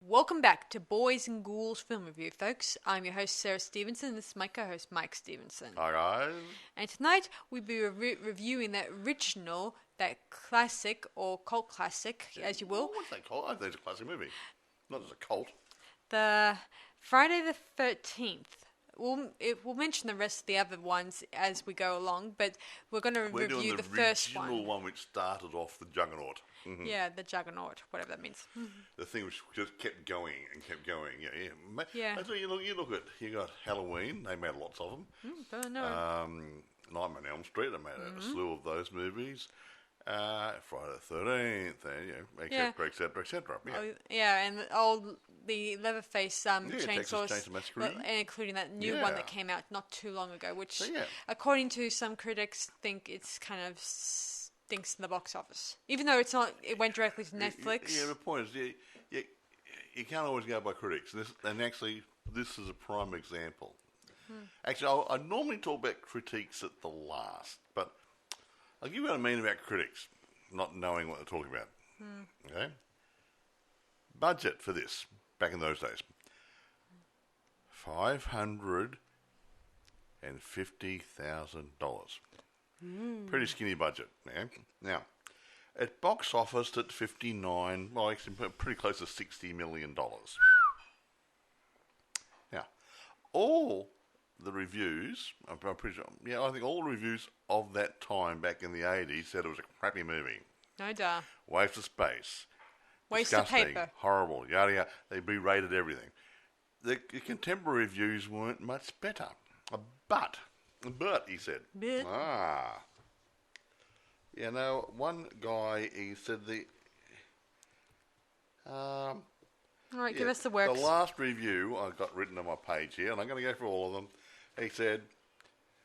Welcome back to Boys and Ghouls Film Review, folks. I'm your host, Sarah Stephenson, and this is my co-host, Mike Stephenson. Hi, guys. And tonight, we'll be reviewing that original, that classic, or cult classic, as you will. What's that called? I think it's a classic movie. Not as a cult. The Friday the 13th. We'll mention the rest of the other ones as we go along, but we're going to review the first one. The original one which started off the Juggernaut. Mm-hmm. Yeah, the Juggernaut, whatever that means. The thing which just kept going and kept going. Yeah. So you look at, you got Halloween, they made lots of them. Don't know. Nightmare on Elm Street, they made a slew of those movies. Friday the 13th, etc. Yeah. Oh, yeah, and all the Leatherface Texas Chainsaw Massacre. Well, including that new one that came out not too long ago, which, So, according to some critics, think it's kind of stinks in the box office, even though it's not. It went directly to Netflix. Yeah, the point is, you can't always go by critics, and actually, this is a prime example. Actually, I normally talk about critiques at the last, but I'll give you what I mean about critics, not knowing what they're talking about. Okay? Budget for this, back in those days, $550,000. Pretty skinny budget. Yeah? Now, at box office at 59, well, actually pretty close to $60 million. Now, all the reviews, I'm pretty sure, I think all the reviews of that time back in the 80s said it was a crappy movie. No duh. Waste of space. Waste of Disgusting, paper. horrible, yada yada. They berated everything. The contemporary reviews weren't much better. But, he said. But. One guy, he said All right, give us the works. The last review I got written on my page here, and I'm going to go through all of them. He said,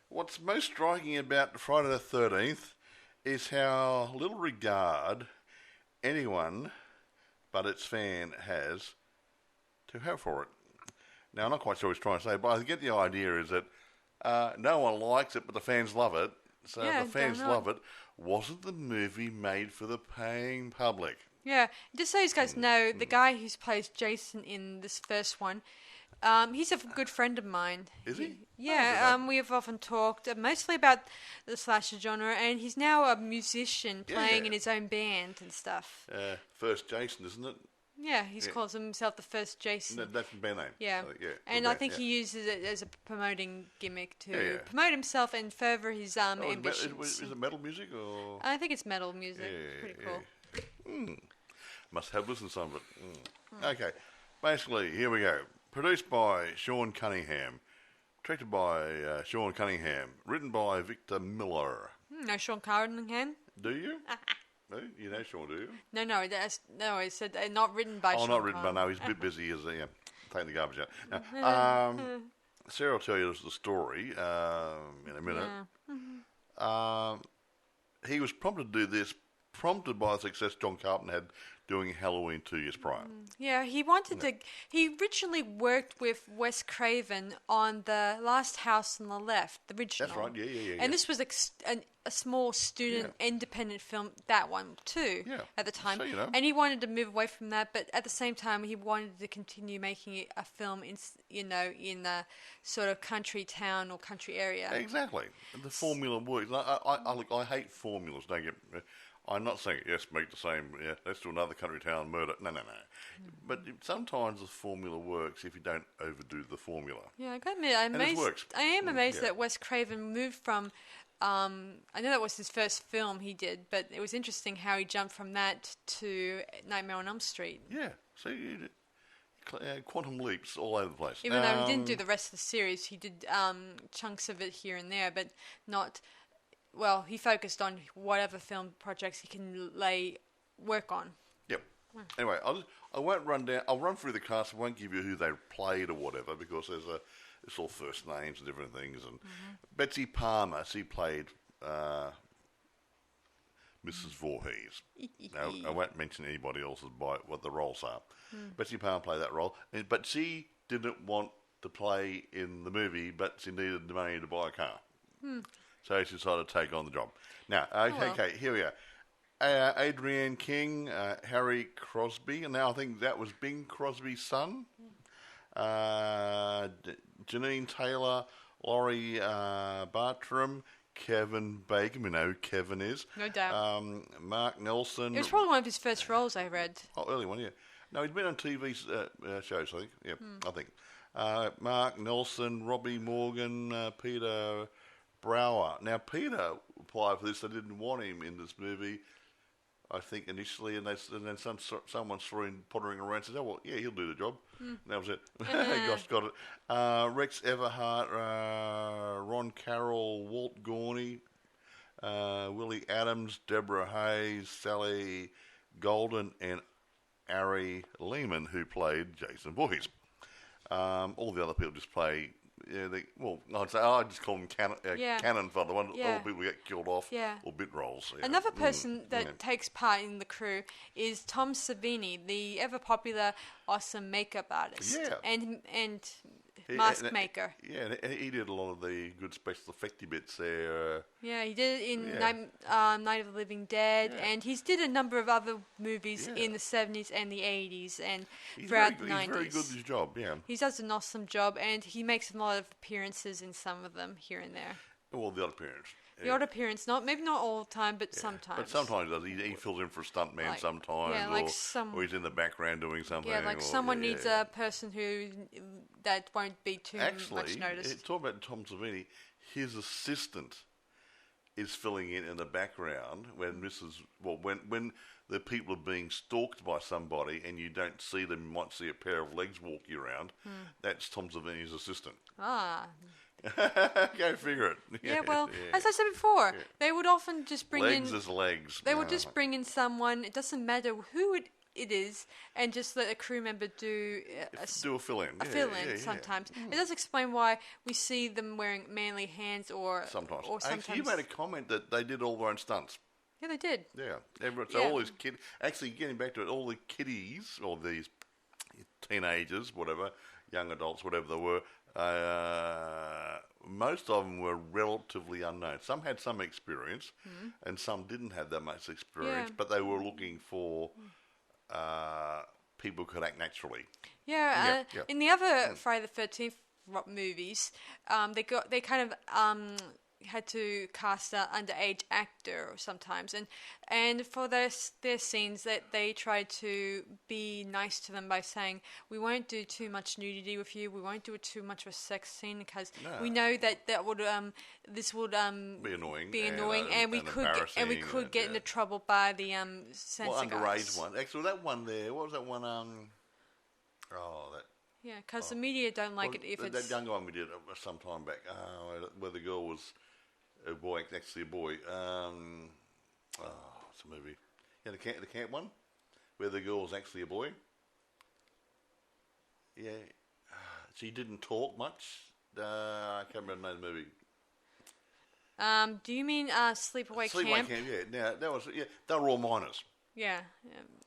what's most striking about Friday the 13th is how little regard anyone but its fan has to have for it. Now, I'm not quite sure what he's trying to say, but I get the idea is that no one likes it, but the fans love it. So the fans love it. Wasn't the movie made for the paying public? Yeah, just so you guys know, the guy who plays Jason in this first one, he's a good friend of mine. Is he? Yeah, we have often talked mostly about the slasher genre, and he's now a musician playing in his own band and stuff. First Jason, isn't it? Yeah, he calls himself the first Jason. That's the band name. Yeah, and I think he uses it as a promoting gimmick to promote himself and further his ambitions. Is it metal music or? I think it's metal music. Pretty cool. Must have listened to some of it. Okay, basically, here we go. Produced by Sean Cunningham, directed by Sean Cunningham, written by Victor Miller. No, Sean Cunningham. Do you? No, you know Sean, do you? No. I said not written by. Oh, Sean not written by. No, he's a bit busy as taking the garbage out. Now, Sarah will tell you the story in a minute. He was prompted to do this, prompted by the success John Carpenter had doing Halloween 2 years prior. Yeah, he wanted to. He originally worked with Wes Craven on The Last House on the Left, the original. That's right. Yeah. And this was a small student independent film, that one too, at the time. So, and he wanted to move away from that, but at the same time, he wanted to continue making a film in a sort of country town or country area. Exactly. The formula works. I hate formulas. Don't get. I'm not saying, yes, make the same, let's do another country town murder. No. But sometimes the formula works if you don't overdo the formula. Yeah, I gotta admit, I am amazed that Wes Craven moved from, I know that was his first film he did, but it was interesting how he jumped from that to Nightmare on Elm Street. Yeah, see, quantum leaps all over the place. Even though he didn't do the rest of the series, he did chunks of it here and there, but not... Well, he focused on whatever film projects he can work on. Yep. Anyway, I won't run down. I'll run through the cast. I won't give you who they played or whatever because it's all first names and different things. And Betsy Palmer, she played Mrs. Voorhees. Now, I won't mention anybody else's by what the roles are. Betsy Palmer played that role, but she didn't want to play in the movie, but she needed the money to buy a car. So she decided to take on the job. Now, okay, here we go. Adrienne King, Harry Crosby, and now I think that was Bing Crosby's son. Janine Taylor, Laurie Bartram, Kevin Bacon. We know who Kevin is. No doubt. Mark Nelson. It was probably one of his first roles, I read. Oh, early one, yeah. No, he'd been on TV shows, I think. Yeah, I think. Mark Nelson, Robbie Morgan, Peter Brower. Now, Peter applied for this. They didn't want him in this movie, I think, initially, and then someone saw him pottering around and said, oh, well, yeah, he'll do the job. And that was it. Gosh, got it. Rex Everhart, Ron Carroll, Walt Gorney, Willie Adams, Deborah Hayes, Sally Golden, and Ari Lehman, who played Jason Voorhees. All the other people just play... Yeah, I'd say I just call them cannon for the one. All the people get killed off or bit roles. Yeah. Another person that takes part in the crew is Tom Savini, the ever popular awesome makeup artist and mask maker. Yeah, and he did a lot of the good special effecty bits there. Yeah, he did it in Night of the Living Dead, and he's did a number of other movies in the 70s and the 80s and throughout the 90s. He's very good at his job, yeah. He does an awesome job, and he makes a lot of appearances in some of them here and there. Well, the odd appearance. The odd appearance, maybe not all the time, but sometimes. But sometimes he fills in for a stuntman sometimes, or he's in the background doing something. Yeah, like someone needs a person that won't be too much noticed. Actually, talking about Tom Savini, his assistant is filling in the background when when the people are being stalked by somebody and you don't see them, you might see a pair of legs walking around. That's Tom Savini's assistant. Ah. Go figure it. Yeah, as I said before, they would often just bring legs as legs. They would just bring in someone. It doesn't matter who it is, and just let a crew member do a fill-in. Sometimes it does explain why we see them wearing manly hands or sometimes. Actually, you made a comment that they did all their own stunts. Yeah, they did. Yeah, so all these kids. Actually, getting back to it, all the kiddies or these teenagers, whatever, young adults, whatever they were. Most of them were relatively unknown. Some had some experience, and some didn't have that much experience, but they were looking for people who could act naturally. In the other Friday the 13th movies, they kind of had to cast an underage actor sometimes, and for their scenes that they tried to be nice to them by saying, we won't do too much nudity with you, we won't do too much of a sex scene because we know that would this would be annoying and we could get into trouble by the censor guys. Underage one. Actually, that one there, what was that one? Because the media don't like it if it's... That young one we did some time back, where the girl was a boy, actually a boy. What's the movie? Yeah, the camp one, where the girl was actually a boy. Yeah, she didn't talk much. I can't remember the name of the movie. Do you mean Sleepaway Camp? Sleepaway Camp, yeah. Now they were all minors. Yeah.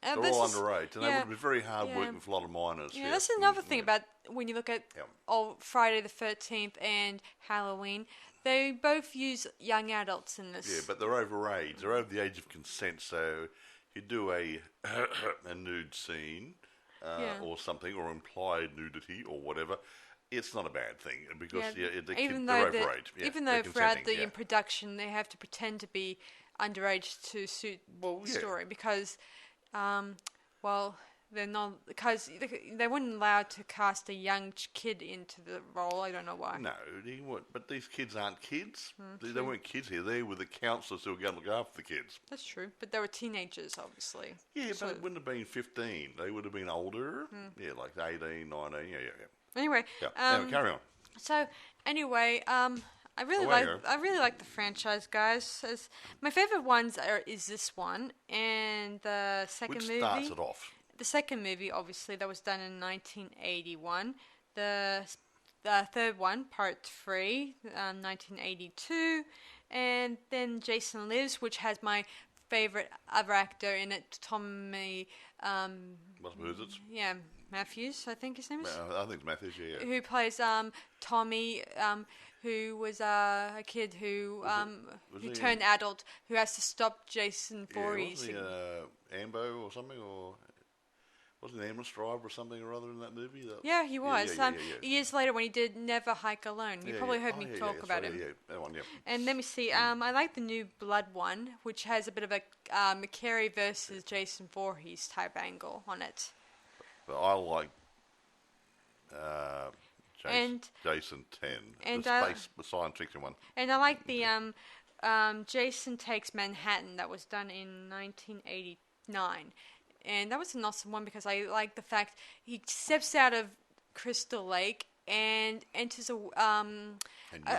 They're all underage, and they would be very hard working with a lot of minors. Yeah, that's another thing about when you look at Friday the 13th and Halloween. They both use young adults in this. Yeah, but they're overage. They're over the age of consent, so you do a nude scene or something, or implied nudity or whatever. It's not a bad thing because they're overage. Even though throughout the production they have to pretend to be underage to suit the story because, they're not, because they weren't allowed to cast a young kid into the role. I don't know why. No, they weren't. But these kids aren't kids. They weren't kids here. They were the counsellors who were going to look after the kids. That's true. But they were teenagers, obviously. Yeah, but it wouldn't have been 15. They would have been older. Yeah, like 18, 19. Yeah. Anyway. Carry on. So, anyway, I really like the franchise, guys. My favorite ones is this one and the second movie. Which starts it off? The second movie, obviously, that was done in 1981. The third one, Part 3, 1982. And then Jason Lives, which has my favorite other actor in it, Tommy. Who's it? Yeah, Matthews, I think his name is. I think it's Matthews. Yeah. Who plays Tommy, who was a kid who turned adult, who has to stop Jason Voorhees. Yeah, wasn't he Ambo or something, or wasn't he an ambulance driver or something or other in that movie? Yeah, he was. Years later, when he did Never Hike Alone, you probably heard me talk about him. Yeah, that one. Yeah. And let me see. I like the New Blood one, which has a bit of a McCary versus Jason Voorhees type angle on it. But I like Jason 10, and the science fiction one. And I like the Jason Takes Manhattan that was done in 1989. And that was an awesome one because I like the fact he steps out of Crystal Lake and enters a new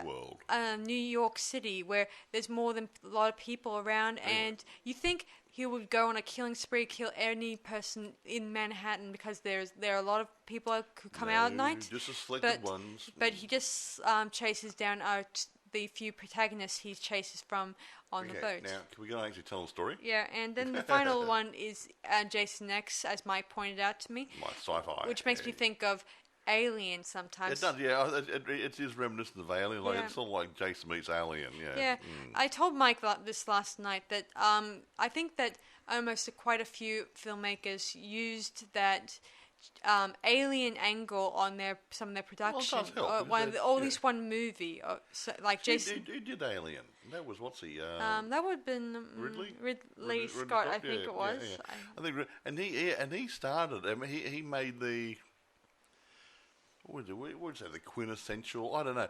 world, New York City, where there's more than a lot of people around, and you think he would go on a killing spree, kill any person in Manhattan because there are a lot of people who come out at night. Just the selected ones. But he just chases down the few protagonists he chases from on the boat. Now, can we go and actually tell the story? Yeah, and then the final one is Jason X, as Mike pointed out to me. Like sci-fi. Which makes me think of Alien sometimes. It does, yeah. It is reminiscent of Alien. Like, it's sort of like Jason meets Alien, yeah. Yeah. I told Mike this last night that I think that almost quite a few filmmakers used that alien angle on some of their production. At least one movie. Like Jason. Who did Alien? That was, what's he? That would have been Ridley Scott, I think it was. Yeah. I think, and he started. I mean, he made the. What would you say? The quintessential. I don't know.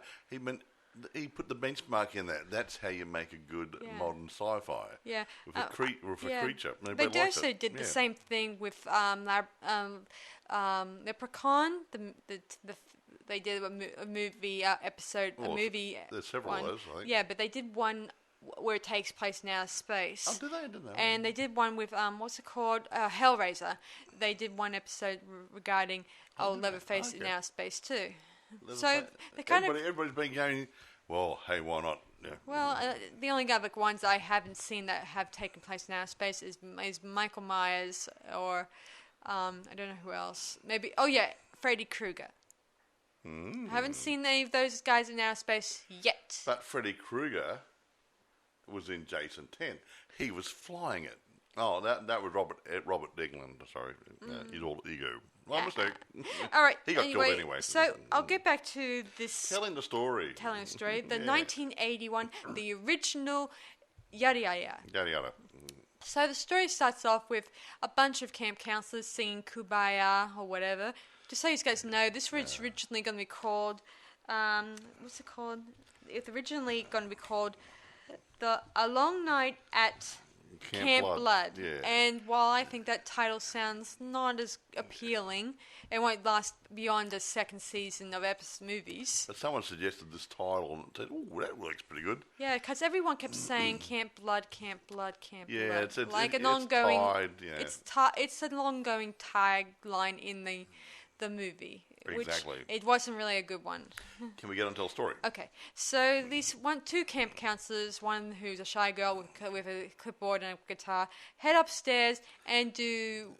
He put the benchmark in that. That's how you make a good modern sci-fi. Yeah. With a creature. They also did the same thing with Leprechaun. They did a movie episode. There's several of those, I think. Yeah, but they did one where it takes place in outer space. Oh, did they? I didn't know. And they did one with what's it called? Hellraiser. They did one episode regarding Leatherface in outer space too. So they everybody's been going. Well, hey, why not? Yeah. Well, the only other ones I haven't seen that have taken place in outer space is Michael Myers or I don't know who else. Maybe Freddy Krueger. I haven't seen any of those guys in outer space yet. But Freddy Krueger was in Jason 10. He was flying it. Oh, that was Robert Englund. Sorry, his old ego. My mistake. All right. He got killed anyway. So I'll get back to this. Telling the story. The 1981, the original, yada yada. Yada yada. So the story starts off with a bunch of camp counselors singing Kumbaya or whatever. Just so you guys know, this was originally going to be called, what's it called? It's originally going to be called A Long Night at Camp Blood. Yeah. And while I think that title sounds not as appealing, it won't last beyond the second season of movies. But someone suggested this title and said, "Oh, that looks pretty good." Yeah, because everyone kept saying Camp Blood, Camp Blood, Camp Blood. Yeah, it's ongoing. Tied, yeah. It's an ongoing tagline in the movie. Exactly. Which it wasn't really a good one. Can we get on to the story? Okay. So these two camp counselors, one who's a shy girl with a clipboard and a guitar, head upstairs and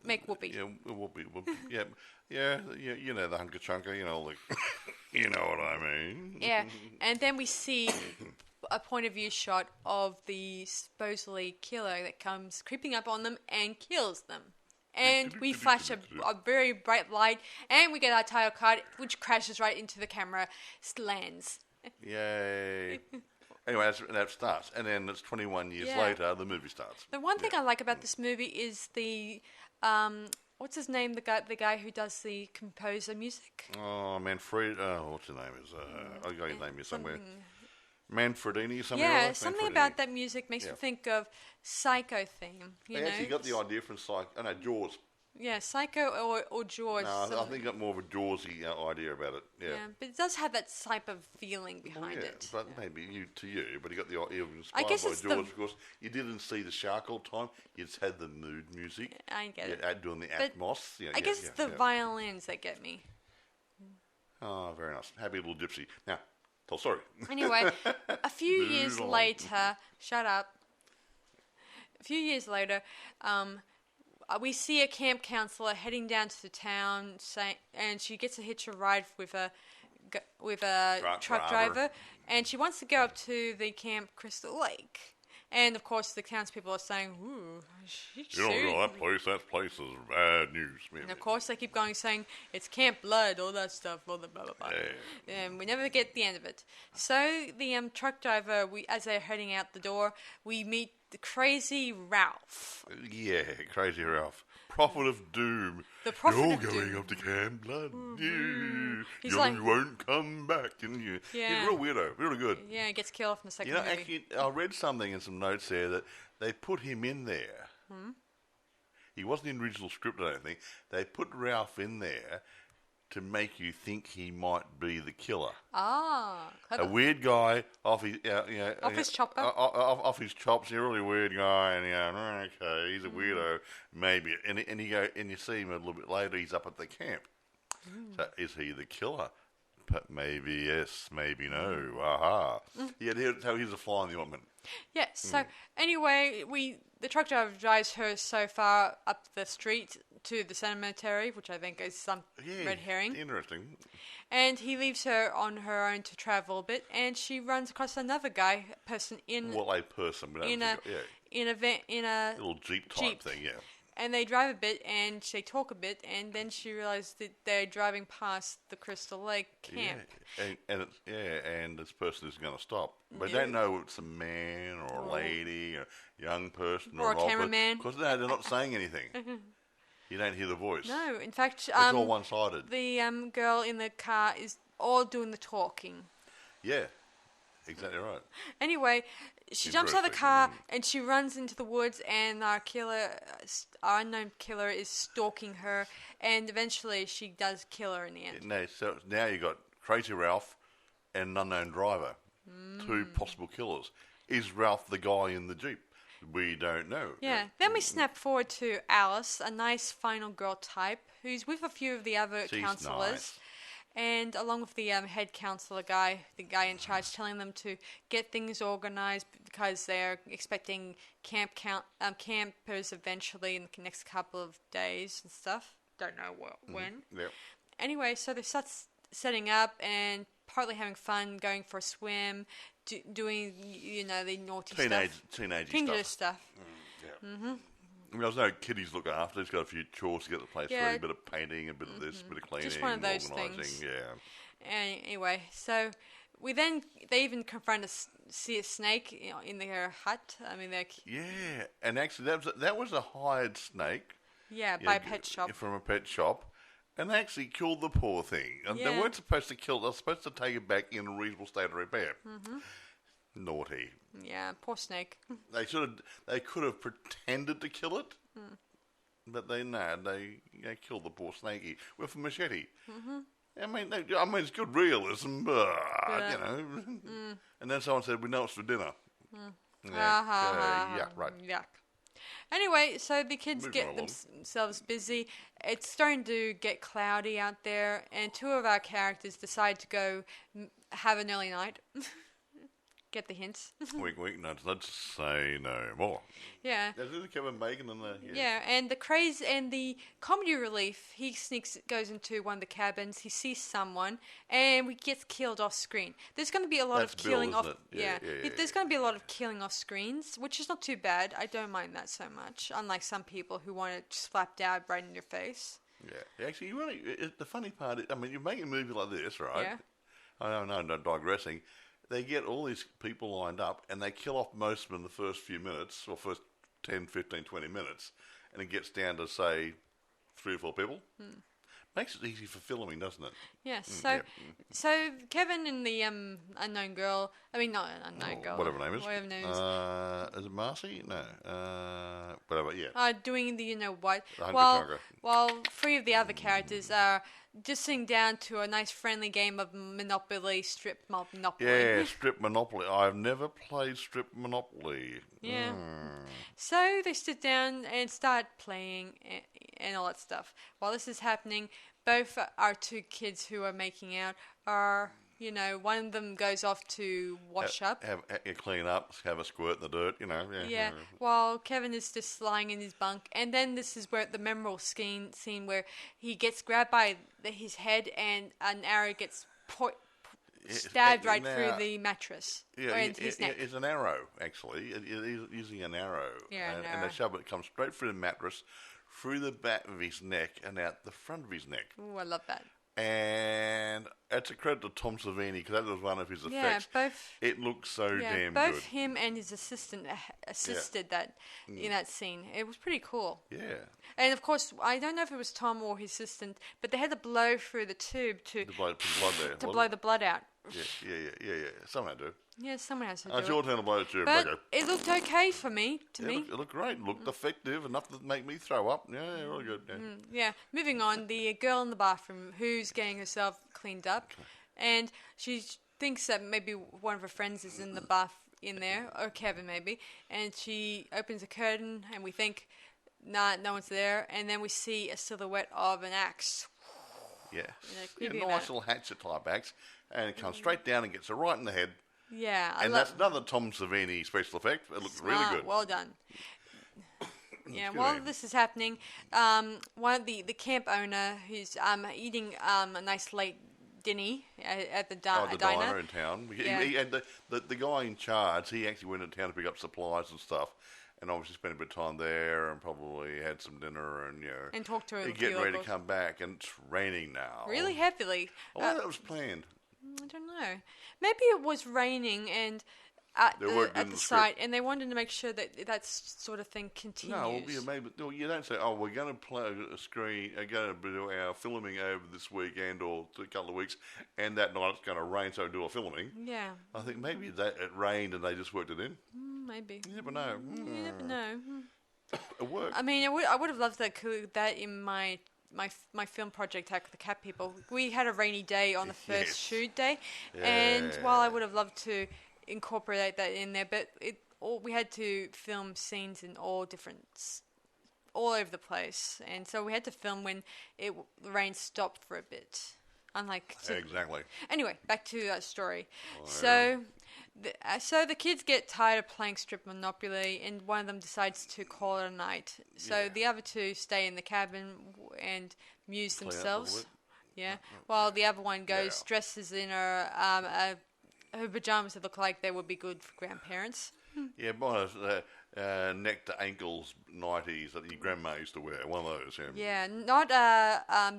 make whoopee. Yeah, whoopee. Yeah. You know the hunker chunker. You know, like, you know what I mean. Yeah, and then we see a point of view shot of the supposedly killer that comes creeping up on them and kills them. And we flash a very bright light, and we get our title card, which crashes right into the camera, lands. Yay. Anyway, that starts. And then it's 21 years later, the movie starts. The one thing I like about this movie is the, what's his name, the guy who does the composer music? Oh, Manfred, what's his name? I got his name here somewhere. Manfredini, something like that? Yeah, something about that music makes me think of Psycho theme. They actually got the idea from Jaws. Yeah, Psycho or Jaws. No, I think I got more of a Jawsy idea about it. Yeah, but it does have that type of feeling behind it. But maybe but you got the idea inspired by Jaws because you didn't see the shark all the time. You just had the mood music. I get it. Doing the atmos. I guess it's the violins that get me. Oh, very nice. Happy little gypsy. Now, tell the story. Anyway, a few years later, shut up. a few years later, we see a camp counselor heading down to the town, and she gets a hitch a ride with a truck driver, and she wants to go up to the Camp Crystal Lake. And of course, the townspeople are saying, "Ooh, you don't know that place. That place is bad news." And of course, they keep going, saying it's Camp Blood, all that stuff, blah blah blah blah. Yeah. And we never get the end of it. So the truck driver, as they're heading out the door, we meet the crazy Ralph. Yeah, crazy Ralph. Prophet of Doom. The Prophet You're of Doom. going up to Camp Blood. Mm-hmm. You won't come back. And you. Yeah. He's a real weirdo. Really good. Yeah, he gets killed off in the second movie. Actually, I read something in some notes there that they put him in there. He wasn't in the original script, I don't think. They put Ralph in there to make you think he might be the killer. Ah, clever. A weird guy off his, off his chopper. Off his chops. He's a really weird guy, and okay, he's a weirdo, maybe. And you see him a little bit later. He's up at the camp. So is he the killer? But maybe yes, maybe no. Aha. Yeah, so here's a fly in the ointment. Yes. So anyway, the truck driver drives her so far up the street to the cemetery, which I think is some red herring. Interesting. And he leaves her on her own to travel a bit, and she runs across another person in a person in a little jeep type thing, yeah. And they drive a bit, and they talk a bit, and then she realizes that they're driving past the Crystal Lake camp. Yeah, and this person isn't going to stop. But they don't know if it's a man or a lady or a young person or a cameraman. Because they're not saying anything. You don't hear the voice. No, in fact, it's all one-sided. The girl in the car is all doing the talking. Yeah, exactly right. Anyway, she jumps out of the car and she runs into the woods, and our unknown killer is stalking her, and eventually she does kill her in the end. No, so now you got Crazy Ralph and an unknown driver, two possible killers. Is Ralph the guy in the Jeep? We don't know. Yeah. Then we snap forward to Alice, a nice final girl type, who's with a few of the other counselors. Nice. And along with the head counselor guy, the guy in charge, telling them to get things organized because they're expecting campers eventually in the next couple of days and stuff. Don't know when. Yep. Anyway, so they start setting up and partly having fun, going for a swim, doing the naughty teenage stuff. I mean, there's no kiddies look after. He's got a few chores to get the place ready, a bit of painting, a bit of this, a bit of cleaning, just one of those organising. things. Yeah. Anyway, so they even confront see a snake in their hut. I mean, yeah, and actually that was a hired snake. Yeah, by a pet shop. From a pet shop. And they actually killed the poor thing. And they weren't supposed to kill it. They were supposed to take it back in a reasonable state of repair. Naughty. Yeah, poor snake. They could have pretended to kill it, but they killed the poor snakey with a machete. I mean, it's good realism, but And then someone said, "We know it's for dinner." Yeah, right. Yuck. Anyway, so the kids get themselves busy. It's starting to get cloudy out there, and two of our characters decide to go have an early night. Get the hints. Wink, wink, nudge, nudge, say no more. Yeah. There's Kevin Bacon in there. Yeah, and the craze and the comedy relief, he goes into one of the cabins, he sees someone, and he gets killed off screen. There's going to be a lot of killing off. Yeah. There's going to be a lot of killing off screens, which is not too bad. I don't mind that so much, unlike some people who want it slapped out right in your face. Yeah. Actually, the funny part is, I mean, you make a movie like this, right? Yeah. I don't know, I'm not digressing. They get all these people lined up, and they kill off most of them in the first few minutes, or first 10, 15, 20 minutes, and it gets down to, say, 3 or 4 people. Makes it easy for filming, doesn't it? Yes. So Kevin and the unknown girl, not an unknown girl. Whatever her name is. Is it Marcy? No. Whatever, yeah. Doing the what. While 3 of the other characters are just sitting down to a nice friendly game of Monopoly, Strip Monopoly. Yeah, Strip Monopoly. I've never played Strip Monopoly. Yeah. So they sit down and start playing and all that stuff. While this is happening, both our 2 kids who are making out are You know, one of them goes off to wash up. Clean up, have a squirt in the dirt, you know. Yeah, while Kevin is just lying in his bunk. And then this is where the memorable scene where he gets grabbed by his head and an arrow gets stabbed right through the mattress. Yeah, his neck. It's an arrow, actually. He's using an arrow. Yeah, and they shove it, comes straight through the mattress, through the back of his neck, and out the front of his neck. Ooh, I love that. And it's a credit to Tom Savini, because that was one of his effects. It looks so damn good. Both him and his assistant assisted that in that scene. It was pretty cool. Yeah. And of course, I don't know if it was Tom or his assistant, but they had to blow through the tube to blow the blood out. Yeah. Someone had to. Yeah, someone has to do it's your turn to blow the tube. But it looked okay for me, to me. It looked great. It looked effective, enough to make me throw up. Yeah, really good. Yeah. Moving on, the girl in the bathroom who's getting herself cleaned up, and she thinks that maybe one of her friends is in the bath in there, or Kevin maybe, and she opens a curtain, and we think, nah, no one's there, and then we see a silhouette of an axe. Yes. Nice little hatchet type axe, and it comes straight down and gets her right in the head. Yeah, that's another Tom Savini special effect. It looks really good. Well done. Yeah, while this is happening, one of the camp owner who's eating a nice late dinner at the diner in town. He had the guy in charge. He actually went into town to pick up supplies and stuff, and obviously spent a bit of time there, and probably had some dinner, and and talked to her. He's getting ready to come back, and it's raining now. Really heavily. I wonder that was planned. I don't know. Maybe it was raining and at the site, and they wanted to make sure that sort of thing continues. No, maybe you don't say, "Oh, we're going to play a screen, going to do our filming over this weekend or a couple of weeks, and that night it's going to rain, so do a filming." Yeah. I think maybe it rained and they just worked it in. Maybe. You never know. You never know. It worked. I mean, I would have loved that in my film project, Hack the Cat People. We had a rainy day on the first shoot day, and while I would have loved to incorporate that in there, but we had to film scenes in all over the place, and so we had to film when the rain stopped for a bit. Exactly. Anyway, back to that story. So the kids get tired of playing strip Monopoly, and one of them decides to call it a night. So the other two stay in the cabin and muse themselves. Yeah. While the other one goes, dresses in her pajamas that look like they would be good for grandparents. Yeah, mine is neck to ankles 90s that your grandma used to wear. One of those. Yeah, not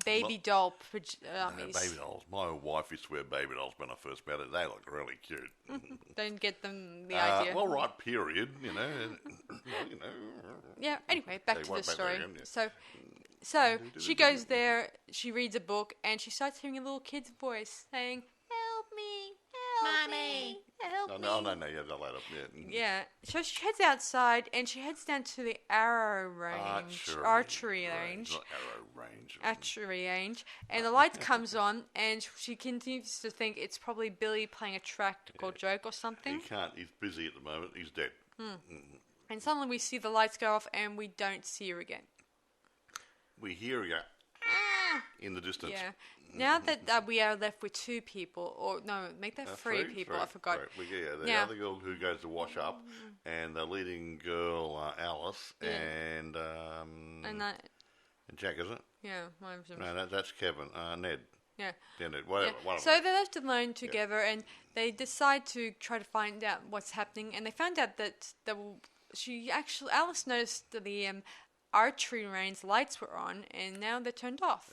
baby doll pajamas. Baby dolls. My wife used to wear baby dolls when I first met her. They looked really cute. Don't get them the idea. Well, right, period. You know. Yeah. Anyway, back to the story. So she goes there. She reads a book, and she starts hearing a little kid's voice saying, "Help me, Mommy, help me." No, yeah, they'll let up. Yeah. So she heads outside, and she heads down to the archery range. Archery range. And the light comes on, and she continues to think it's probably Billy playing a practical joke or something. He can't. He's busy at the moment. He's dead. And suddenly we see the lights go off, and we don't see her again. We hear her in the distance. Yeah. Now that we are left with two people, or no, make that three people. I forgot. The other girl who goes to wash up, and the leading girl, Alice, and Jack, is it? Yeah, one of them. No, that's Kevin. Ned. Yeah. Ned. Whatever. So they're left alone together, and they decide to try to find out what's happening. And they found out that Alice noticed that the archery range lights were on, and now they're turned off.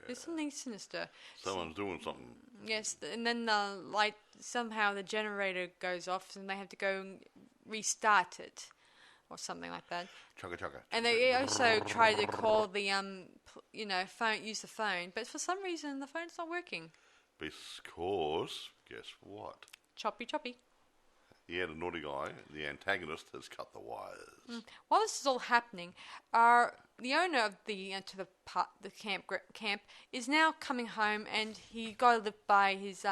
There's something sinister. Someone's doing something. Yes, and then somehow the generator goes off, and they have to go and restart it, or something like that. Chugga. And they also try to call the phone, use the phone, but for some reason the phone's not working. Because guess what? Choppy. He had a naughty guy. The antagonist has cut the wires. While this is all happening, the owner of the camp is now coming home, and he got lived by his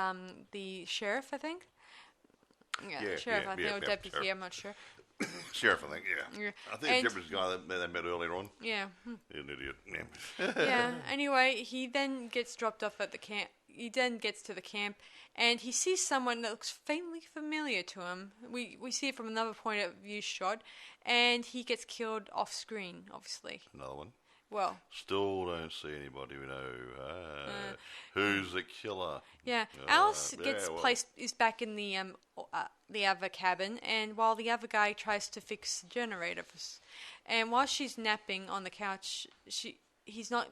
the sheriff, I think. Yeah, sheriff, I think, or deputy. Sheriff. I'm not sure. Sheriff, I think. Yeah. I think it's the guy that they met earlier on. Yeah. He's an idiot. Yeah. Anyway, he then gets dropped off at the camp. then gets to the camp, and he sees someone that looks faintly familiar to him. We see it from another point of view shot, and he gets killed off screen, obviously. Another one. Well, still don't see anybody we know. Who's the killer? Yeah, Alice is back in the other cabin, and while the other guy tries to fix the generator, and while she's napping on the couch,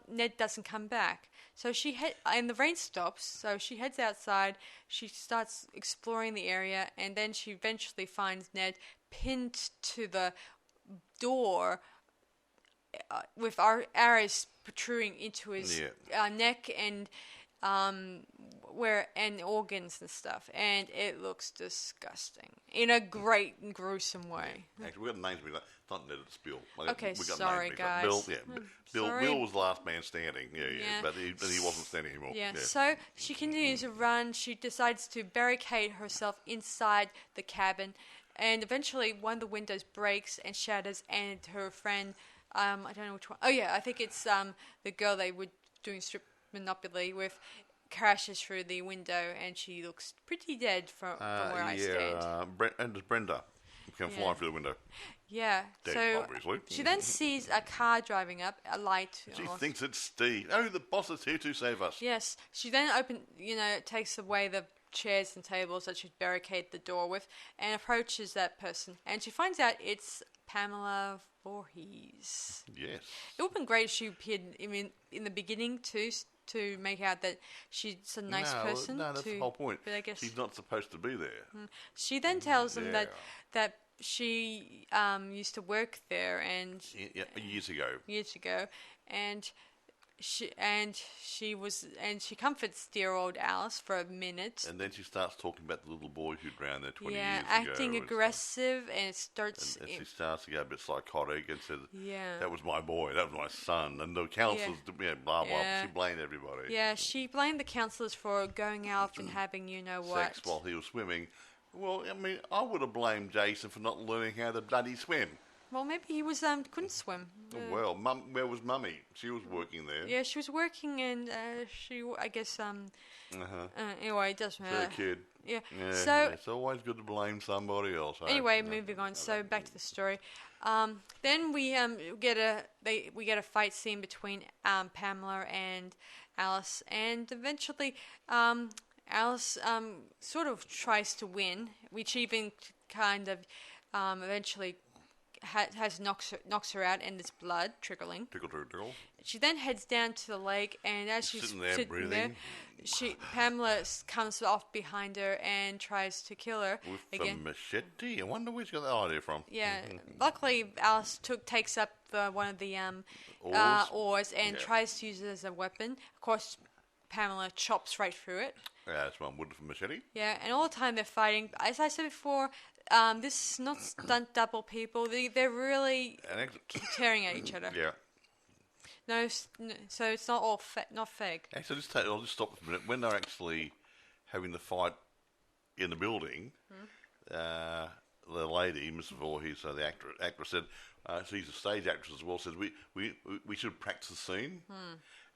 Ned doesn't come back. So and the rain stops, so she heads outside, she starts exploring the area, and then she eventually finds Ned pinned to the door with arrows protruding into his neck and organs and stuff, and it looks disgusting in a great and gruesome way. Actually, we got names. Not Ned, it's Bill. Okay, sorry, guys. Bill was the last man standing. But he wasn't standing anymore. Yeah. So she continues to run. She decides to barricade herself inside the cabin, and eventually one of the windows breaks and shatters, and her friend, I don't know which one. Oh yeah, I think it's the girl they were doing strip Monopoly with, crashes through the window, and she looks pretty dead from where I stand. And there's Brenda came flying through the window. Yeah, dead, so obviously. She then sees a car driving up, a light. She thinks it's Steve. Oh, the boss is here to save us. Yes, she then takes away the chairs and tables that she'd barricade the door with, and approaches that person, and she finds out it's Pamela Voorhees. Yes. It would have been great if she appeared in the beginning to make out that she's a nice person. No, that's the whole point. But I guess she's not supposed to be there. She then tells them that she used to work there and years ago, and she comforts dear old Alice for a minute. And then she starts talking about the little boy who drowned there 20 years ago. Yeah, acting aggressive, and it starts... And she starts to get a bit psychotic and says, that was my boy, that was my son. And the counsellors, blah, blah, she blamed everybody. Yeah, she blamed the counsellors for going out and having sex while he was swimming. Well, I mean, I would have blamed Jason for not learning how to bloody swim. Well, maybe he couldn't swim. Well, where was Mummy? She was working there. Yeah, she was working, and anyway, it doesn't matter. For a kid. Yeah. So it's always good to blame somebody else. Anyway, moving on. So back to the story. Then we get a fight scene between Pamela and Alice, and eventually Alice sort of tries to win, which even kind of eventually knocks her out, and there's blood trickling. Trickle. She then heads down to the lake, and as she's sitting there, Pamela comes off behind her and tries to kill her with a machete. I wonder where she got that idea from. Yeah, luckily Alice takes up one of the oars and tries to use it as a weapon. Of course, Pamela chops right through it. Yeah, that's one wood for machete. Yeah, and all the time they're fighting. As I said before, this is not stunt double people. They're really tearing at each other. Yeah. No, so it's not all not fake. Actually, I'll just stop for a minute. When they're actually having the fight in the building, the lady, Mrs. Voorhees, the actress said, she's a stage actress as well, said we should practice the scene.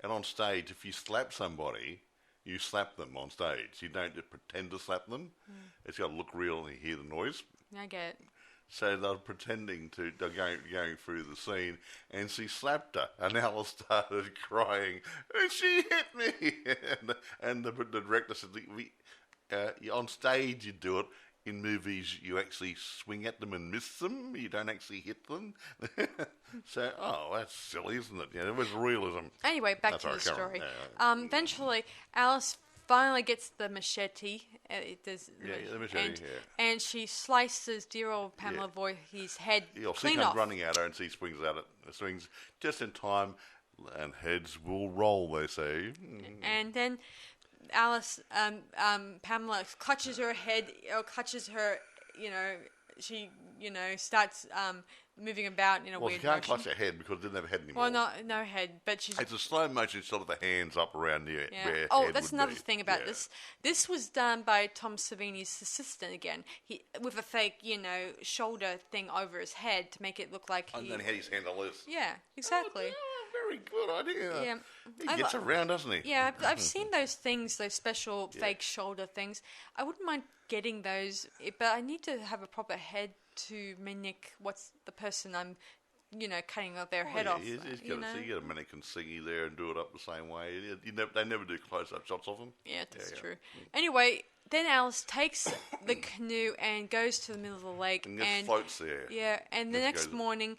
And on stage, if you slap somebody, you slap them on stage. You don't just pretend to slap them. It's got to look real and you hear the noise. I get it. So they're pretending they're going through the scene, and she slapped her, and Alice started crying, and she hit me. and the director said, on stage you do it. In movies, you actually swing at them and miss them. You don't actually hit them. So, that's silly, isn't it? Yeah, it was realism. Anyway, back to the story. Eventually, Alice finally gets the machete. The machete, and she slices dear old Pamela Voorhees' head clean off. She comes running at her, and she swings at it. Swings just in time, and heads will roll, they say. And then Pamela clutches her head, or clutches her, she, starts moving about in a weird motion. Well, she can't clutch her head because it didn't have a head anymore. Well, no head, but she's... It's a slow motion shot of the hands up around where her head that's another thing about this. This was done by Tom Savini's assistant again. He with a fake, shoulder thing over his head to make it look like and then had his hand on loose. Yeah, exactly. very good idea. Yeah. He gets around, doesn't he? Yeah, I've seen those things, those special fake shoulder things. I wouldn't mind getting those, but I need to have a proper head to mimic what's the person I'm, cutting their head off. You get a mannequin thingy there and do it up the same way. They never do close-up shots of them. Yeah, that's true. Anyway, then Alice takes the canoe and goes to the middle of the lake. And just floats there. Yeah, and the next morning,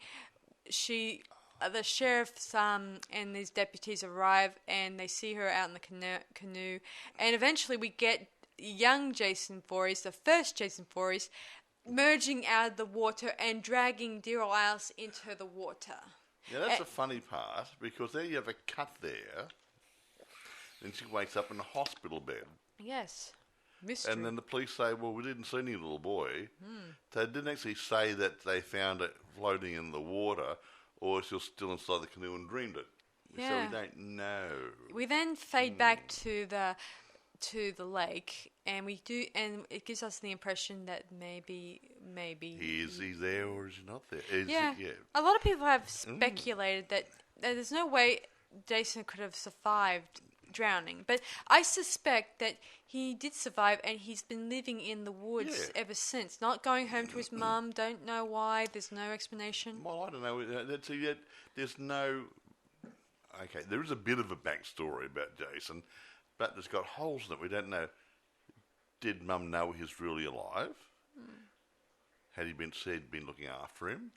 the sheriff's and these deputies arrive, and they see her out in the canoe. And eventually we get young Jason Voorhees, the first Jason Voorhees, merging out of the water and dragging dear old Alice into the water. Yeah, that's the funny part, because there you have a cut there, and she wakes up in a hospital bed. Yes. Mystery. And then the police say, well, we didn't see any little boy. They didn't actually say that they found it floating in the water, or she was still inside the canoe and dreamed it. Yeah. So we don't know. We then fade back to the lake, and it gives us the impression that maybe is he there or is he not there? A lot of people have speculated that there's no way Jason could have survived drowning, but I suspect that he did survive, and he's been living in the woods ever since, not going home to his mum. Don't know why. There's no explanation. Well, I don't know. There's no. Okay, there is a bit of a backstory about Jason, but it's got holes in it. We don't know. Did Mum know he's really alive? Had he been looking after him?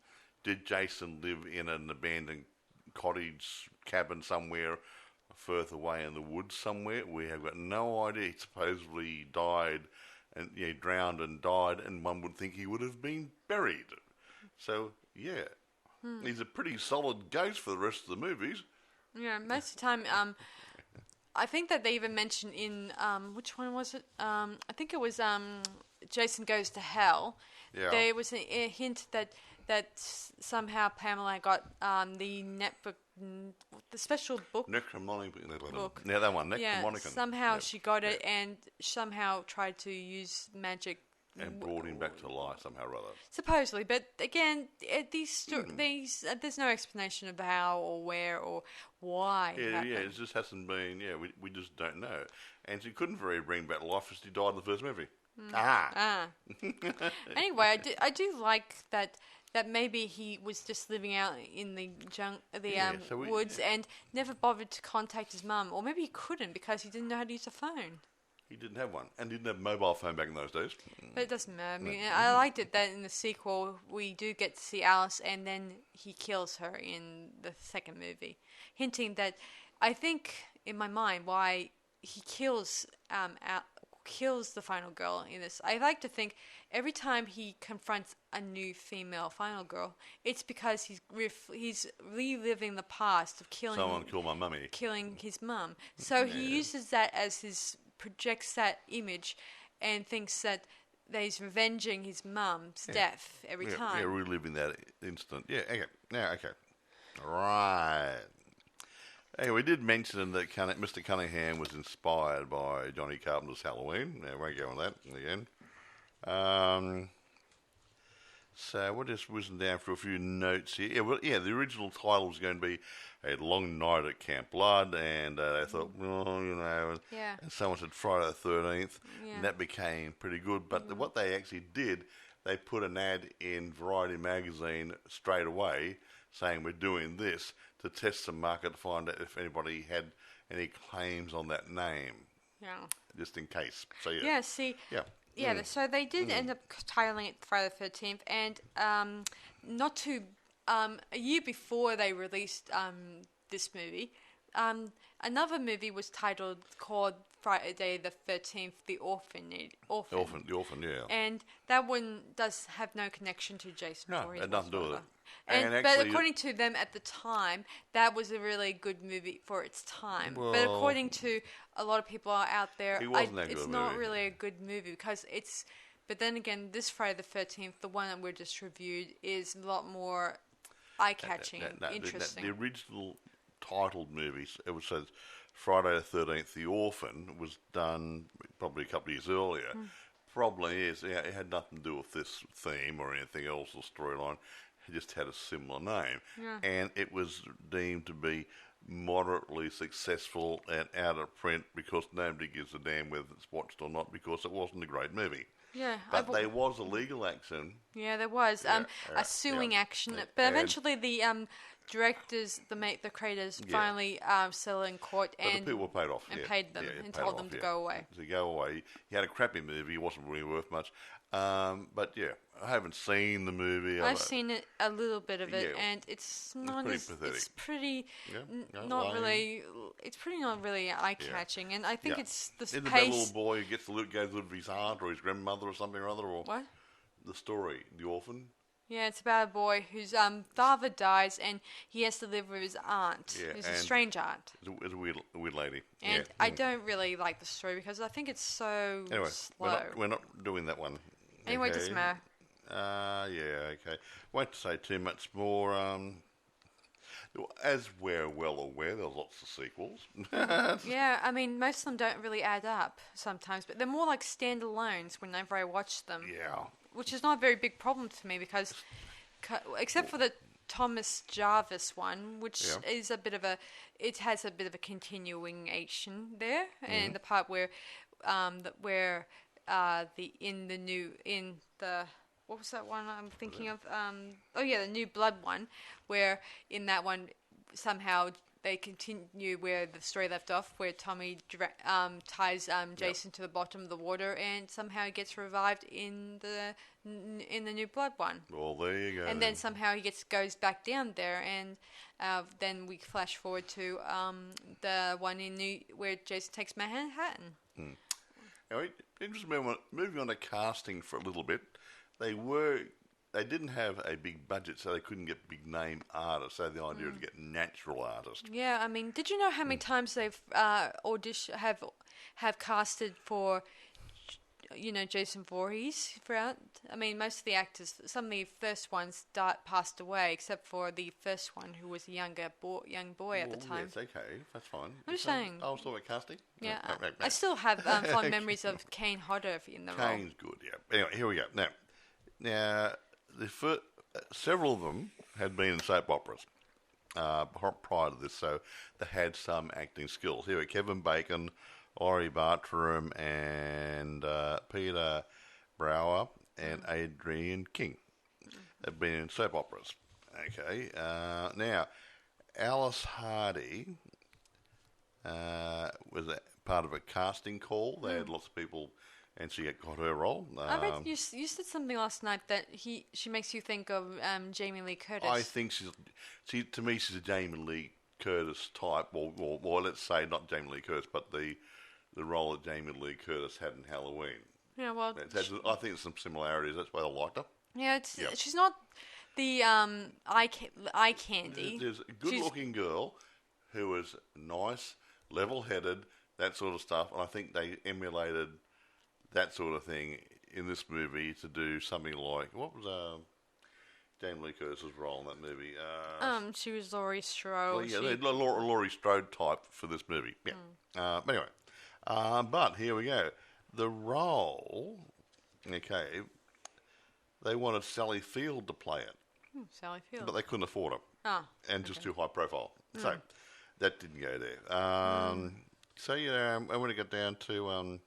Did Jason live in an abandoned cottage cabin somewhere further away in the woods somewhere? We have got no idea. He supposedly died and drowned and died, and one would think he would have been buried. So he's a pretty solid ghost for the rest of the movies. Yeah, most of the time. I think that they even mentioned in which one was it? I think it was Jason Goes to Hell. Yeah. There was a hint that somehow Pamela got the netbook, the special book. Book. Yeah, that one. Yeah, somehow she got it and somehow tried to use magic. And brought him back to life somehow or other. Supposedly, but again, these there's no explanation of how or where or why. It just hasn't been. Yeah, we just don't know. And she couldn't very bring back life because she died in the first movie. Anyway, I do like that maybe he was just living out in the woods and never bothered to contact his mum, or maybe he couldn't because he didn't know how to use a phone. He didn't have one, and didn't have a mobile phone back in those days. But it doesn't matter. I mean, I liked it that in the sequel we do get to see Alice, and then he kills her in the second movie, hinting that I think in my mind why he kills the final girl in this. I like to think every time he confronts a new female final girl, it's because he's reliving the past of killing someone killed my mummy, killing his mum. So he uses that as projects that image and thinks that he's revenging his mum's death every time. Yeah, reliving that instant. Yeah, okay. Now, okay. Right. Hey, we did mention that Mr. Cunningham was inspired by Johnny Carpenter's Halloween. I won't go on that again. So we're just whizzing down for a few notes here. The original title was going to be A Long Night at Camp Blood, and they thought, and someone said Friday the 13th, and that became pretty good. But what they actually did, they put an ad in Variety magazine straight away saying we're doing this to test the market to find out if anybody had any claims on that name. Yeah. Just in case. So so they did end up titling it Friday the 13th, and a year before they released this movie, another movie was called Friday the 13th, The Orphan. The Orphan, yeah. And that one does have no connection to Jason Voorhees. No, it doesn't do with it. But according to them at the time, that was a really good movie for its time. Well, but according to a lot of people out there, it's not really a good movie because it's. But then again, this Friday the 13th, the one that we just reviewed, is a lot more eye-catching and interesting. The original titled movies, it was Friday the 13th, The Orphan, was done probably a couple of years earlier. Probably is, it had nothing to do with this theme or anything else or storyline. just had a similar name. Yeah. And it was deemed to be moderately successful and out of print because nobody gives a damn whether it's watched or not because it wasn't a great movie. Yeah, But there was a legal action. Yeah, there was a suing action, but eventually the directors, the creators, finally settled in court and the people were paid off and paid them and told them to go away. To go away. He had a crappy movie. It wasn't really worth much. But yeah, I haven't seen the movie. I've seen it, a little bit of it, and it's not pretty pathetic. It's pretty not really. It's pretty not really eye catching, and I think it's the Isn't pace. that little boy who gets the loot goes with his aunt or his grandmother or something or other, or What? The story, the orphan. Yeah, it's about a boy whose father dies, and he has to live with his aunt, who's a strange aunt. It's a weird lady. And I don't really like the story because I think it's so slow. We're not doing that one. Anyway, doesn't matter. Okay. Won't say too much more. As we're well aware, there's lots of sequels. Yeah, I mean, most of them don't really add up sometimes, but they're more like standalones whenever I watch them. Yeah. Which is not a very big problem to me because, except for the Thomas Jarvis one, which is a bit of a, it has a bit of a continuation there, and the part where, what was that one I'm thinking of? The New Blood one, where in that one somehow they continue where the story left off, where Tommy ties Jason to the bottom of the water, and somehow he gets revived in the New Blood one. Well, there you go. And then somehow he goes back down there, and then we flash forward to the one where Jason takes Manhattan. Anyway, moving on to casting for a little bit. They didn't have a big budget, so they couldn't get big name artists. So the idea was to get natural artists. Yeah, I mean, did you know how many times they've have casted for, Jason Voorhees throughout? I mean, most of the actors, some of the first ones passed away, except for the first one who was a young boy at the time. Yes, okay, that's fine. I'm just saying. I was talking about casting. Yeah, I still have fond memories of Kane Hodder in the role. Kane's good, yeah. Anyway, here we go. Now, several of them had been in soap operas prior to this, so they had some acting skills. Here are Kevin Bacon, Laurie Bartram, and Peter Brower, and Adrian King. They've been in soap operas. Okay. Now, Alice Hardy was part of a casting call. They had lots of people, and she got her role. I read you said something last night that she makes you think of Jamie Lee Curtis. I think to me she's a Jamie Lee Curtis type, or let's say not Jamie Lee Curtis, but the role that Jamie Lee Curtis had in Halloween. Yeah, well, I think there's some similarities. That's why I liked her. Yeah, she's not the eye candy. There's a good-looking girl who was nice, level-headed, that sort of stuff, and I think they emulated that sort of thing in this movie to do something like, what was Jamie Lee Curtis's role in that movie? She was Laurie Strode. Well, yeah, Laurie Strode type for this movie. Yeah. Anyway, but here we go. The role, okay, they wanted Sally Field to play it. Sally Field. But they couldn't afford her. And just too high profile. So that didn't go there. So, I want to get down to...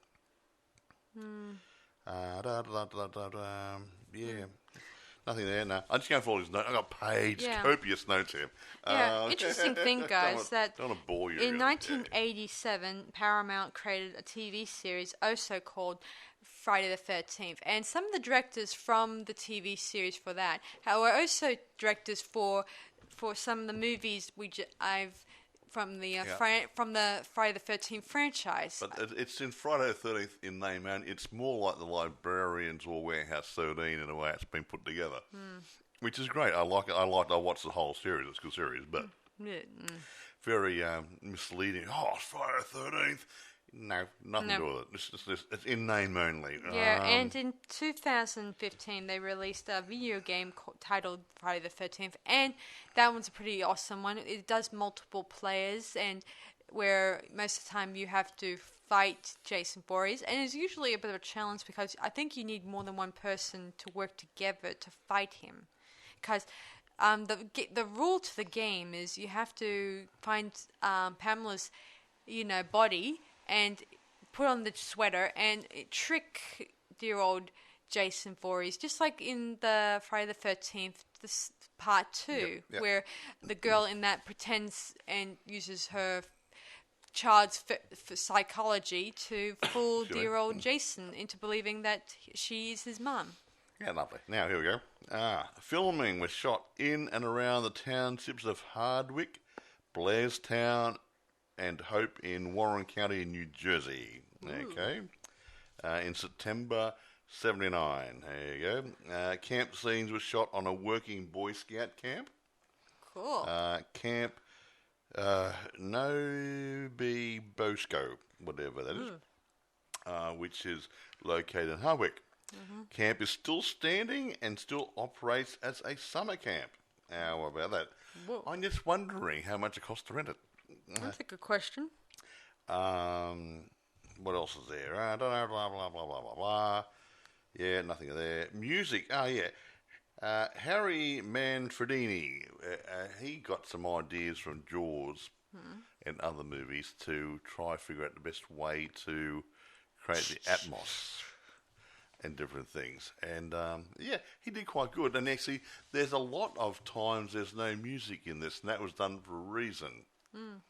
nothing there. No, I'm just going for all these notes. I've got copious notes here. Interesting thing, guys, that don't want to bore you. In 1987, Paramount created a TV series also called Friday the 13th, and some of the directors from the TV series for that were also directors for some of the movies from the Friday the 13th franchise. But it's in Friday the 13th in name, and it's more like the Librarians or Warehouse 13 in the way it's been put together, which is great. I like it. I watched the whole series. It's a good series, but very misleading. Oh, it's Friday the 13th. No, nothing to do with it. It's in name only. Yeah, and in 2015 they released a video game titled Friday the 13th, and that one's a pretty awesome one. It does multiple players, and where most of the time you have to fight Jason Voorhees, and it's usually a bit of a challenge because I think you need more than one person to work together to fight him. because the rule to the game is you have to find Pamela's, body and put on the sweater and trick dear old Jason Voorhees, just like in the Friday the 13th, this part 2, where the girl in that pretends and uses her child's psychology to fool dear old Jason into believing that she is his mum. Yeah, lovely. Now, here we go. Filming was shot in and around the townships of Hardwick, Blairstown, and Hope in Warren County, New Jersey. Ooh. Okay. In September 79. There you go. Camp scenes were shot on a working Boy Scout camp. Cool. Camp Nobi Bosco, whatever that is, which is located in Hardwick. Mm-hmm. Camp is still standing and still operates as a summer camp. How about that? Whoa. I'm just wondering how much it costs to rent it. That's a good question. What else is there? I don't know, blah, blah, blah, blah, blah, blah. Yeah, nothing there. Music, Harry Manfredini, he got some ideas from Jaws and other movies to try to figure out the best way to create the atmos and different things. And, he did quite good. And actually, there's a lot of times there's no music in this, and that was done for a reason. Mm.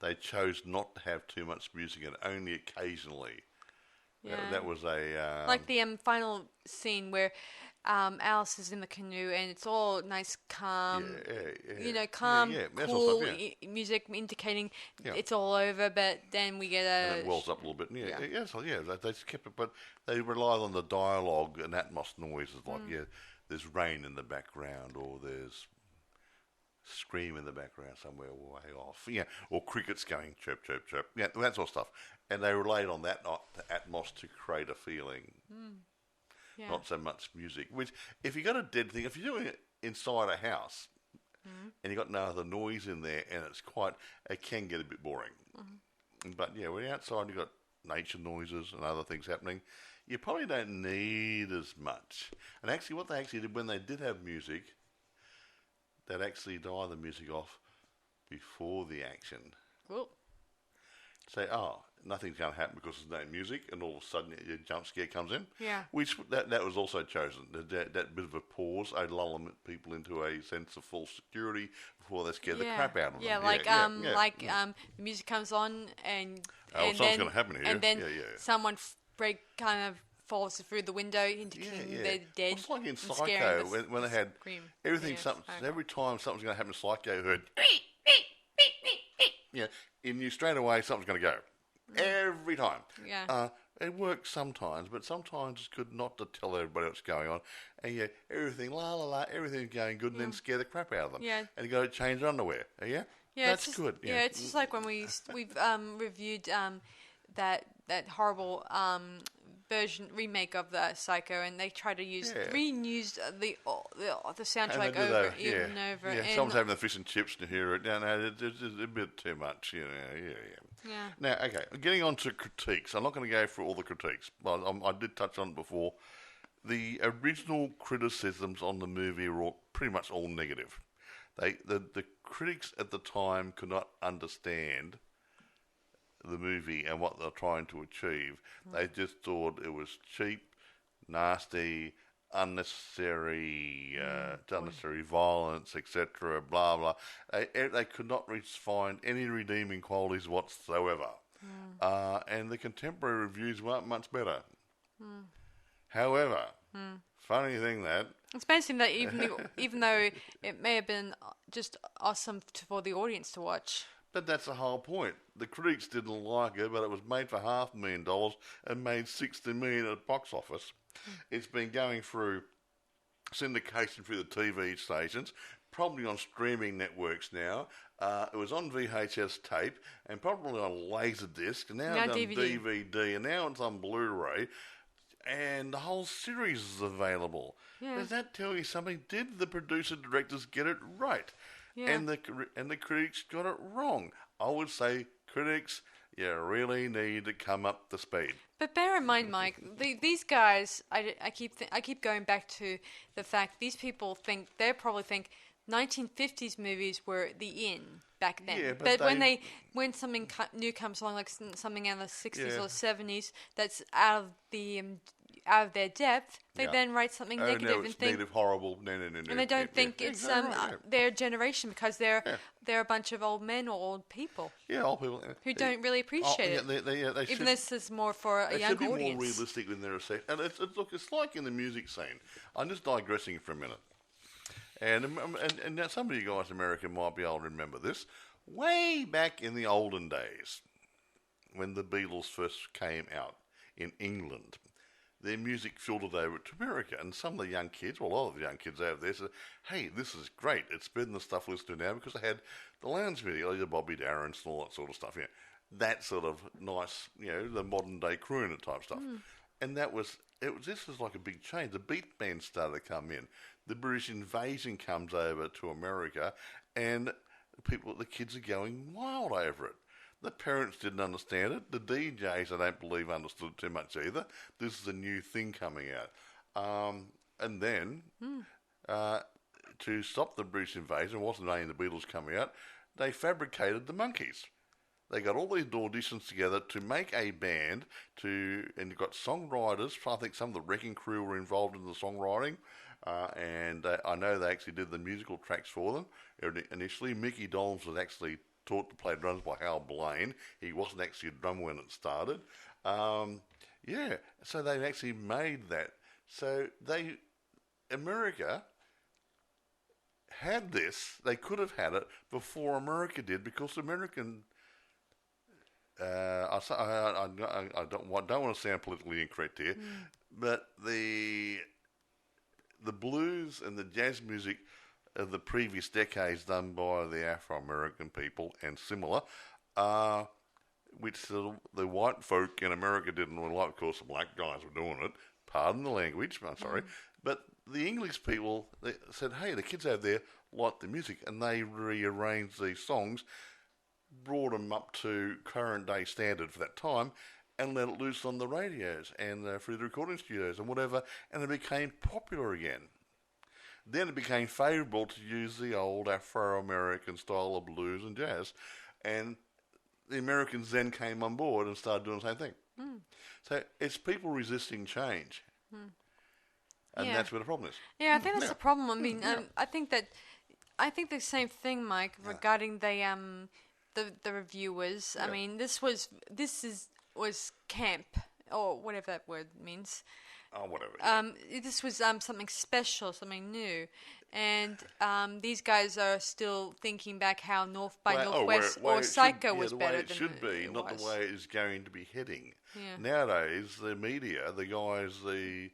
They chose not to have too much music and only occasionally. Yeah. That was a... like the final scene where Alice is in the canoe and it's all nice, calm, calm, cool music indicating it's all over, but then we get and it wells up a little bit. They just kept it, but they relied on the dialogue and atmos noises, like, there's rain in the background, or there's scream in the background somewhere way off, or crickets going chirp, chirp, chirp, that sort of stuff. And they relied on that atmos to create a feeling, not so much music. Which, if you got a dead thing, if you're doing it inside a house and you got no other noise in there, and it can get a bit boring. Mm-hmm. But when you're outside, you got nature noises and other things happening. You probably don't need as much. And actually, what they actually did when they did have music, they'd actually dial the music off before the action. Cool. Say, nothing's going to happen because there's no music, and all of a sudden a jump scare comes in. Yeah. Which that was also chosen. That bit of a pause, a lull people into a sense of false security before they scare the crap out of them. The music comes on and something's going to happen here. And then someone kind of falls through the window indicating they're dead. It's like in Psycho when they had everything. Every time something's going to happen, Psycho heard. You knew straight away something's going to go. Every time. Yeah. It works sometimes, but sometimes it's good not to tell everybody what's going on. And everything, everything's going good, and then scare the crap out of them. Yeah. And you got to change their underwear. Yeah. That's good. Yeah, it's just like when we've reviewed that horrible remake of the Psycho, and they try to reuse the soundtrack over and over. Yeah, someone's having the fish and chips to hear it. No, it's a bit too much. Yeah. Now, okay, getting on to critiques. I'm not going to go through all the critiques, but I did touch on it before. The original criticisms on the movie were pretty much all negative. The critics at the time could not understand the movie and what they're trying to achieve. They just thought it was cheap, nasty, unnecessary violence, etc. Blah blah. They could not find any redeeming qualities whatsoever. And the contemporary reviews weren't much better. However, funny thing that it's basically that even though it may have been just awesome for the audience to watch. But that's the whole point. The critics didn't like it, but it was made for $500,000 and made $60 million at the box office. It's been going through syndication through the TV stations, probably on streaming networks now. It was on VHS tape and probably on Laserdisc, and now it's on DVD, and now it's on Blu-ray, and the whole series is available. Yeah. Does that tell you something? Did the producer-directors get it right? Yeah. And the critics got it wrong. I would say critics, you really need to come up to speed. But bear in mind, Mike, these guys, I keep going back to the fact these people probably think 1950s movies were the in back then. Yeah, but when something new comes along, like something in the 60s or 70s that's out of their depth, they then write something negative no, and think negative, horrible, no. And they don't think it's their generation because they're a bunch of old men or old people. Yeah, old people who don't really appreciate it. They Even this is more for a young audience. They should be more realistic in their assessment. And it's like in the music scene. I'm just digressing for a minute. And now some of you guys in America might be able to remember this. Way back in the olden days, when the Beatles first came out in England, their music filtered over to America, and some of the young kids, well, a lot of the young kids out there said, hey, this is great. It's better than the stuff we listen to now, because they had the lounge music, like the Bobby Darrens and all that sort of stuff. That sort of nice, the modern day crooner type stuff. And this was like a big change. The beat bands started to come in. The British invasion comes over to America, and the kids are going wild over it. The parents didn't understand it. The DJs, I don't believe, understood too much either. This is a new thing coming out. And then, to stop the British invasion, it wasn't only the Beatles coming out, they fabricated the Monkees. They got all these auditions together to make a band, and you got songwriters. I think some of the Wrecking Crew were involved in the songwriting, and I know they actually did the musical tracks for them. Initially, Mickey Dolenz was actually taught to play drums by Hal Blaine. He wasn't actually a drummer when it started. So they actually made that. So America had this. They could have had it before America did, because American. I don't want to sound politically incorrect here, but the blues and the jazz music of the previous decades done by the Afro-American people and similar, which the white folk in America didn't really like. Of course, the black guys were doing it. Pardon the language, I'm sorry. But the English people, they said, hey, the kids out there like the music, and they rearranged these songs, brought them up to current day standard for that time, and let it loose on the radios and through the recording studios and whatever, and it became popular again. Then it became favourable to use the old Afro-American style of blues and jazz, and the Americans then came on board and started doing the same thing. So it's people resisting change, and that's where the problem is. Yeah, I think that's the problem. I mean, I think the same thing, Mike, regarding the reviewers. I mean, this was camp, or whatever that word means. Oh, whatever. This was something special, something new, and these guys are still thinking back how North by Northwest or Psycho was better than it should be, not the way it's going to be heading. Yeah. Nowadays, the media, the guys, the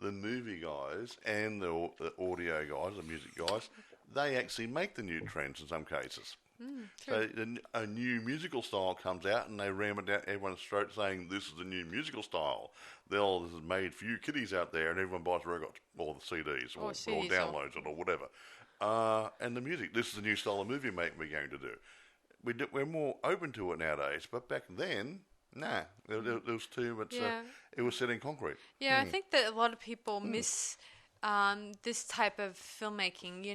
movie guys, and the audio guys, the music guys, they actually make the new trends in some cases. So a new musical style comes out, and they ram it down everyone's throat saying, this is the new musical style. This is made for you kiddies out there, and everyone buys records, or the CDs, or downloads it, or whatever. And the music, this is the new style of movie making we're going to do. We're more open to it nowadays, but back then, there was too much, it was set in concrete. Yeah, I think that a lot of people miss this type of filmmaking,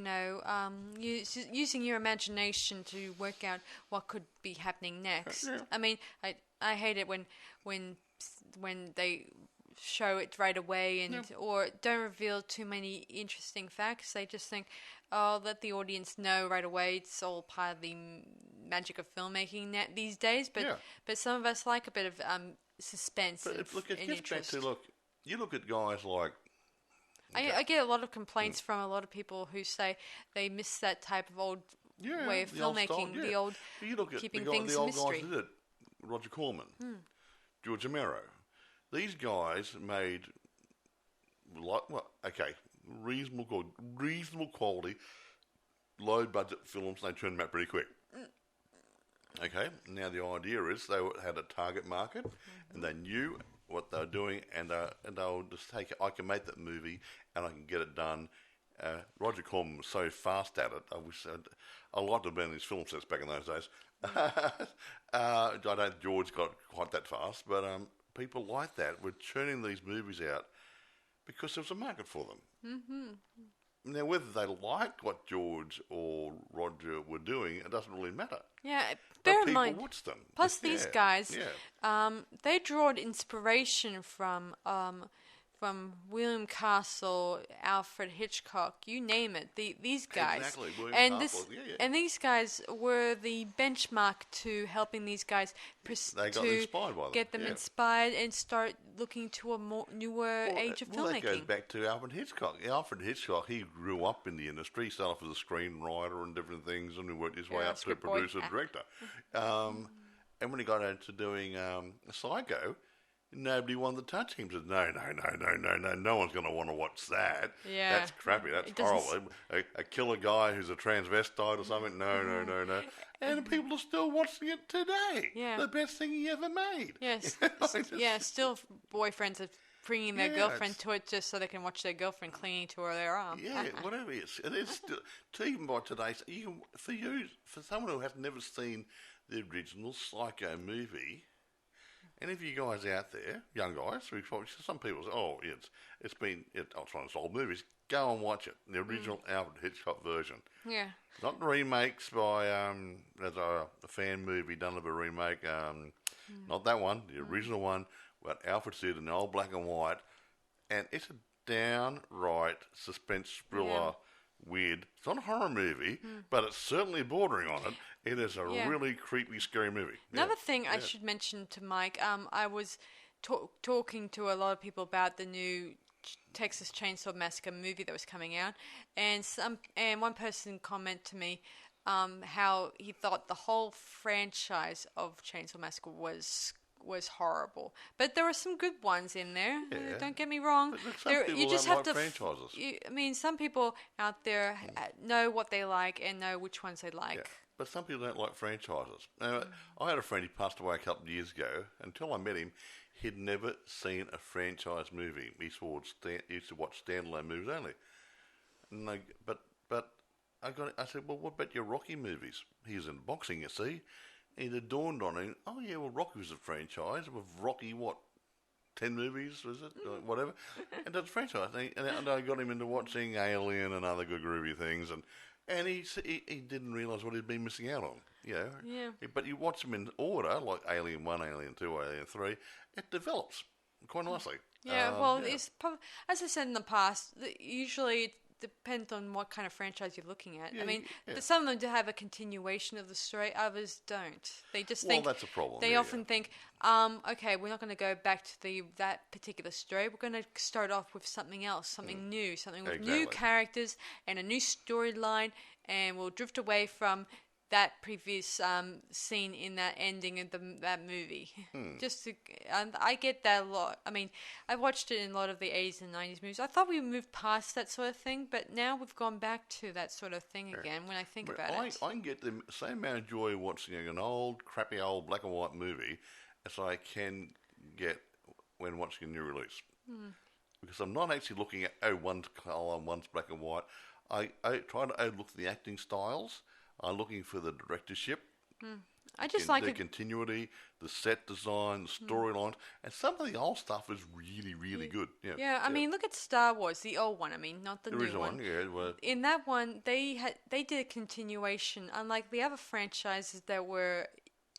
using your imagination to work out what could be happening next. Yeah. I mean, I hate it when they show it right away or don't reveal too many interesting facts. They just think, let the audience know right away. It's all part of the magic of filmmaking these days. But some of us like a bit of suspense. But look, it gets back to you look at guys like. I get a lot of complaints from a lot of people who say they miss that type of old way of filmmaking, the old keeping things old mystery. Guys did it. Roger Corman, George Romero. These guys made reasonable quality, low budget films. And they turned them out pretty quick. Okay, now the idea is they had a target market, and they knew what they were doing, and they'll just take it. I can make that movie, and I can get it done Roger Corman was so fast at it. I liked to have been in his film sets back in those days. I don't. George got quite that fast, but people like that were churning these movies out because there was a market for them. Mm-hmm. Now, whether they liked what George or Roger were doing, it doesn't really matter. Yeah, bear in mind. Watch them. Plus, these guys, they draw inspiration from William Castle, Alfred Hitchcock, you name it. These guys, exactly. William Castle. And these guys were the benchmark to helping these guys they got inspired by them. Get them inspired and start looking to a more newer age of filmmaking. That goes back to Alfred Hitchcock. Alfred Hitchcock, he grew up in the industry. He started off as a screenwriter and different things, and he worked his way up to producer, director. And when he got into doing Psycho, nobody wanted to touch him. He said, no one's going to want to watch that. Yeah. That's crappy. That's horrible. A killer guy who's a transvestite or something. No. And people are still watching it today. Yeah. The best thing he ever made. Yes. Still boyfriends are bringing their girlfriend to it just so they can watch their girlfriend clinging to their arm. Yeah, whatever it is. It is still, even by today's, for someone who has never seen the original Psycho movie, and if you guys out there, young guys, some people say, it's one of those old movies, go and watch it, the original Alfred Hitchcock version. Yeah. Not the remakes by, there's a fan movie done of a remake, not that one, the original one, what Alfred did in old black and white, and it's a downright suspense thriller, weird. It's not a horror movie, but it's certainly bordering on it. It is a really creepy, scary movie. Another thing I should mention to Mike, I was talking to a lot of people about the new Texas Chainsaw Massacre movie that was coming out, and one person commented to me how he thought the whole franchise of Chainsaw Massacre was horrible, but there were some good ones in there. Yeah. Don't get me wrong. You just have to franchises. Some people out there know what they like and know which ones they like. Yeah. But some people don't like franchises. Now, I had a friend, he passed away a couple of years ago. Until I met him, he'd never seen a franchise movie. He used to watch standalone movies only. And but I said, well, what about your Rocky movies? He's in boxing, you see. And it dawned on him, Rocky was a franchise. With Rocky, 10 movies, was it? Whatever. And that's a franchise. And I got him into watching Alien and other good groovy things. And he didn't realise what he'd been missing out on. Yeah. But you watch them in order, like Alien 1, Alien 2, Alien 3, it develops quite nicely. Yeah, it's probably, as I said in the past, usually it depends on what kind of franchise you're looking at. Some of them do have a continuation of the story, others don't. They just think... Well, that's a problem. They often think, okay, we're not going to go back to that particular story. We're going to start off with something else, something new, something with new characters and a new storyline, and we'll drift away from that previous scene in that ending of that movie. I get that a lot. I mean, I've watched it in a lot of the 80s and 90s movies. I thought we moved past that sort of thing, but now we've gone back to that sort of thing again when I think about it. I can get the same amount of joy watching an crappy old black and white movie as I can get when watching a new release. Because I'm not actually looking at, one's colour, one's black and white. I try to overlook the acting styles. I'm looking for the directorship. I just like the continuity, the set design, the storylines, and some of the old stuff is really, really good. I mean, look at Star Wars, the old one. I mean, not the new one. In that one, they did a continuation. Unlike the other franchises that were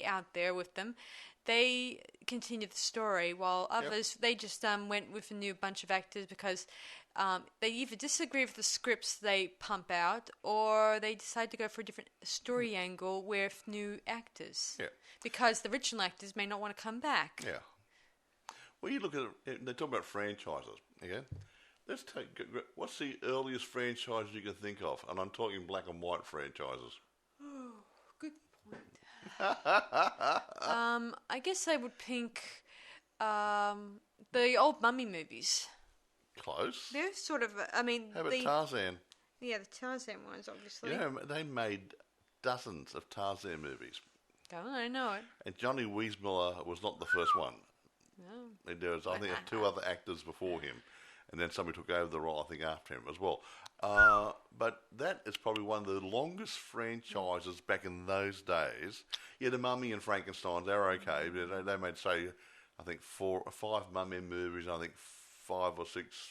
out there with them, they continued the story, while others they just went with a new bunch of actors because they either disagree with the scripts they pump out, or they decide to go for a different story angle with new actors. Yeah. Because the original actors may not want to come back. Yeah. Well, you look at it, they talk about franchises. Okay. Let's take. What's the earliest franchise you can think of? And I'm talking black and white franchises. Oh, good point. I guess I would pick the old Mummy movies. Close. They're sort of, I mean... How about Tarzan? Yeah, the Tarzan ones, obviously. They made dozens of Tarzan movies. Oh, I know it. And Johnny Weissmuller was not the first one. No. There was, I think, 2 other actors before him. and then somebody took over the role, I think, after him as well. But that is probably one of the longest franchises back in those days. Yeah, the Mummy and Frankenstein, they're okay. They made, say, I think 4 or 5 Mummy movies, and I think 5 or 6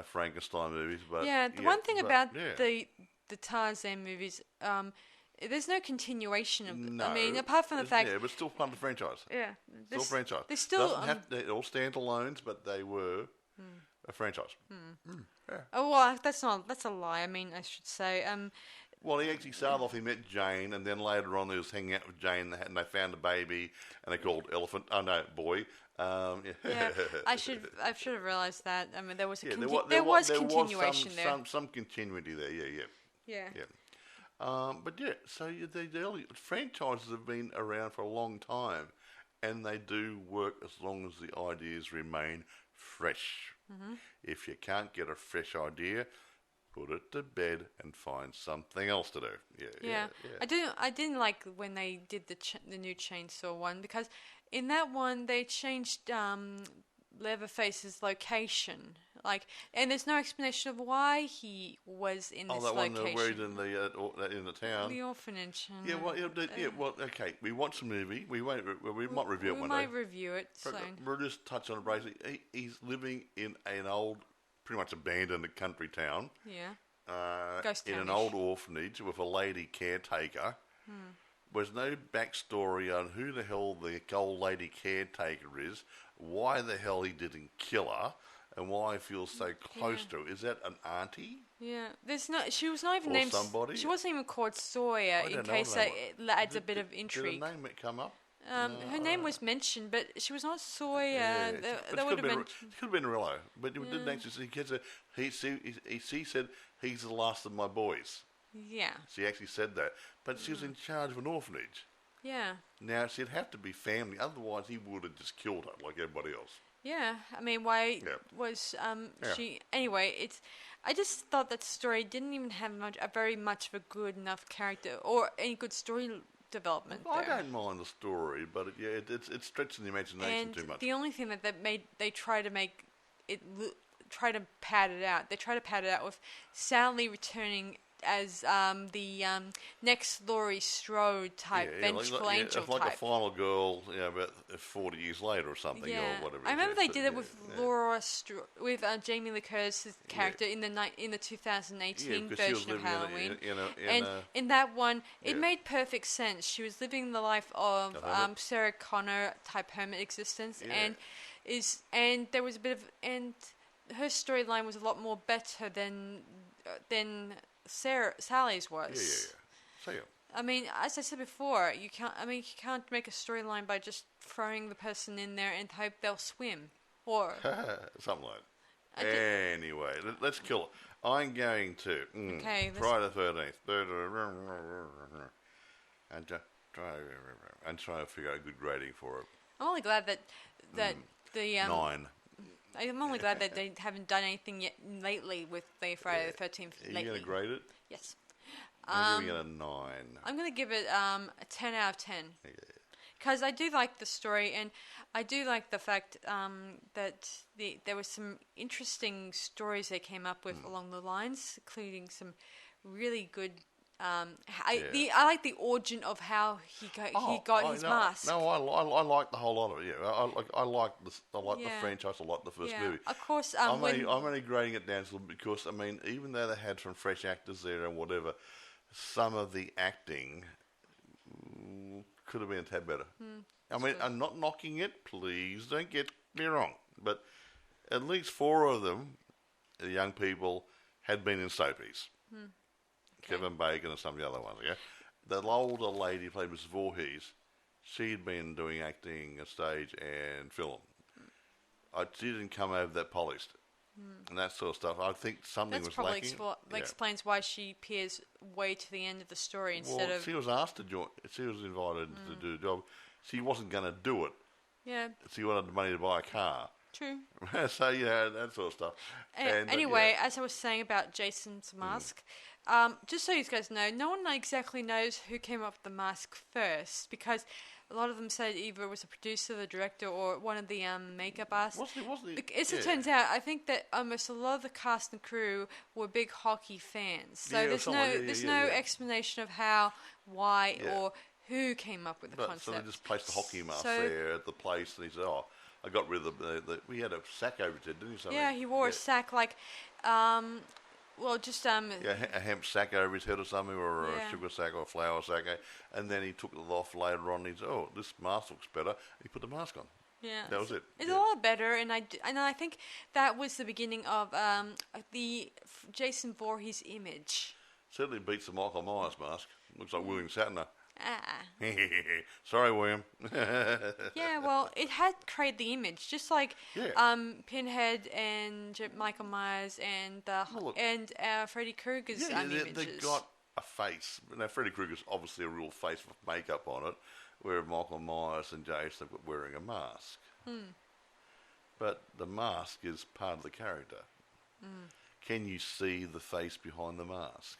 Frankenstein movies. But the one thing about the Tarzan movies, there's no continuation of. No, I mean, apart from the fact. Yeah, but still part of the franchise. Yeah, Still franchise. They still they're all standalones, but they were a franchise. Yeah. Oh well, that's a lie. I mean, I should say. Well, he actually started off. He met Jane, and then later on, he was hanging out with Jane, and they found a baby, and they called Elephant. Oh no, boy. Yeah, I should have realised that. I mean, there was continuation there. Some continuity there. Yeah. But yeah, so the early franchises have been around for a long time, and they do work as long as the ideas remain fresh. Mm-hmm. If you can't get a fresh idea, put it to bed and find something else to do. Yeah. I didn't like when they did the new Chainsaw one, because in that one they changed Leatherface's location, and there's no explanation of why he was in this location. Oh, that one where he's in the town, the orphanage. Well, okay. We watched the movie. We might review it one day. We might review it soon. We'll just touch on it briefly. He's living in an old, pretty much abandoned country town. Yeah. Ghost in townish. an old orphanage with a lady caretaker. There's no backstory on who the hell the old lady caretaker is, why the hell he didn't kill her, and why he feels so close to her. Is that an auntie? Yeah, she was not even named. Somebody? She wasn't even called Sawyer, in case that adds a bit of intrigue. Did her name come up? Her name was mentioned, but she was not Sawyer. Yeah, that would have been. It could have been Rillo, but it didn't actually. He said he's the last of my boys. Yeah. She actually said that, but she was in charge of an orphanage. Yeah. Now she'd have to be family, otherwise he would have just killed her like everybody else. Yeah, I mean, why was she? Anyway, I just thought that story didn't even have very much of a good enough character or any good story development. I don't mind the story, but it's stretching the imagination too much. The only thing that they try to make it try to pad it out. They try to pad it out with Sally returning as the next Laurie Strode type, vengeful angel like type. a final girl, about 40 years later or something, or whatever. I remember they did it with Laura with Jamie Lee Curtis's character in the 2018 version of Halloween. In that one, it made perfect sense. She was living the life of Sarah Connor type hermit existence, and there was a bit of her storyline was a lot more better than Sally's was. So I mean, as I said before, you can't make a storyline by just throwing the person in there and hope they'll swim or something like that. Anyway, let's kill it. I'm going to Friday the 13th, and try to figure out a good grading for it. I'm only glad that the 9. I'm only glad that they haven't done anything yet lately with the Friday the 13th. Are you going to grade it? Yes. I'm giving it a 9. I'm going to give it a 10 out of 10. Because I do like the story, and I do like the fact that there were some interesting stories they came up with along the lines, including some really good. I like the origin of how he got his mask. No, I like the whole lot of it. Yeah, I like the franchise. I like the first movie. Of course, I'm only grading it down because I mean, even though they had some fresh actors there and whatever, some of the acting could have been a tad better. I mean, I'm not knocking it. Please don't get me wrong, but at least 4 of them, the young people, had been in soapies. Kevin Bacon and some of the other ones. Yeah, the older lady who played Mrs. Voorhees, she'd been doing acting, stage, and film. She didn't come over that polished, and that sort of stuff. I think something was lacking. That's probably explains why she appears way to the end of the story instead of. She was asked to join. She was invited to do the job. She wasn't going to do it. Yeah. She wanted the money to buy a car. True. So that sort of stuff. Anyway, as I was saying about Jason's mask, just so you guys know, no one exactly knows who came up with the mask first, because a lot of them said either it was the producer, the director, or one of the makeup artists. Wasn't it? As it turns out, I think that almost a lot of the cast and crew were big hockey fans. So there's no explanation of how, why, or who came up with the concept. So they just placed the hockey mask there at the place, and he said, "Oh, I got rid of we had a sack over it, didn't he?" Something? Yeah, he wore a sack like, a hemp sack over his head or something, or a sugar sack or a flour sack, and then he took it off later on. And he said, "Oh, this mask looks better." He put the mask on. Yeah, that was it. It's a lot better, and I think that was the beginning of the Jason Voorhees image. Certainly beats the Michael Myers mask. Looks like William Shatner. Sorry, William. Yeah, well, it had created the image, just like Pinhead and Michael Myers and Freddy Krueger's images. They got a face. Now, Freddy Krueger's obviously a real face with makeup on it, where Michael Myers and Jason are wearing a mask. But the mask is part of the character. Can you see the face behind the mask?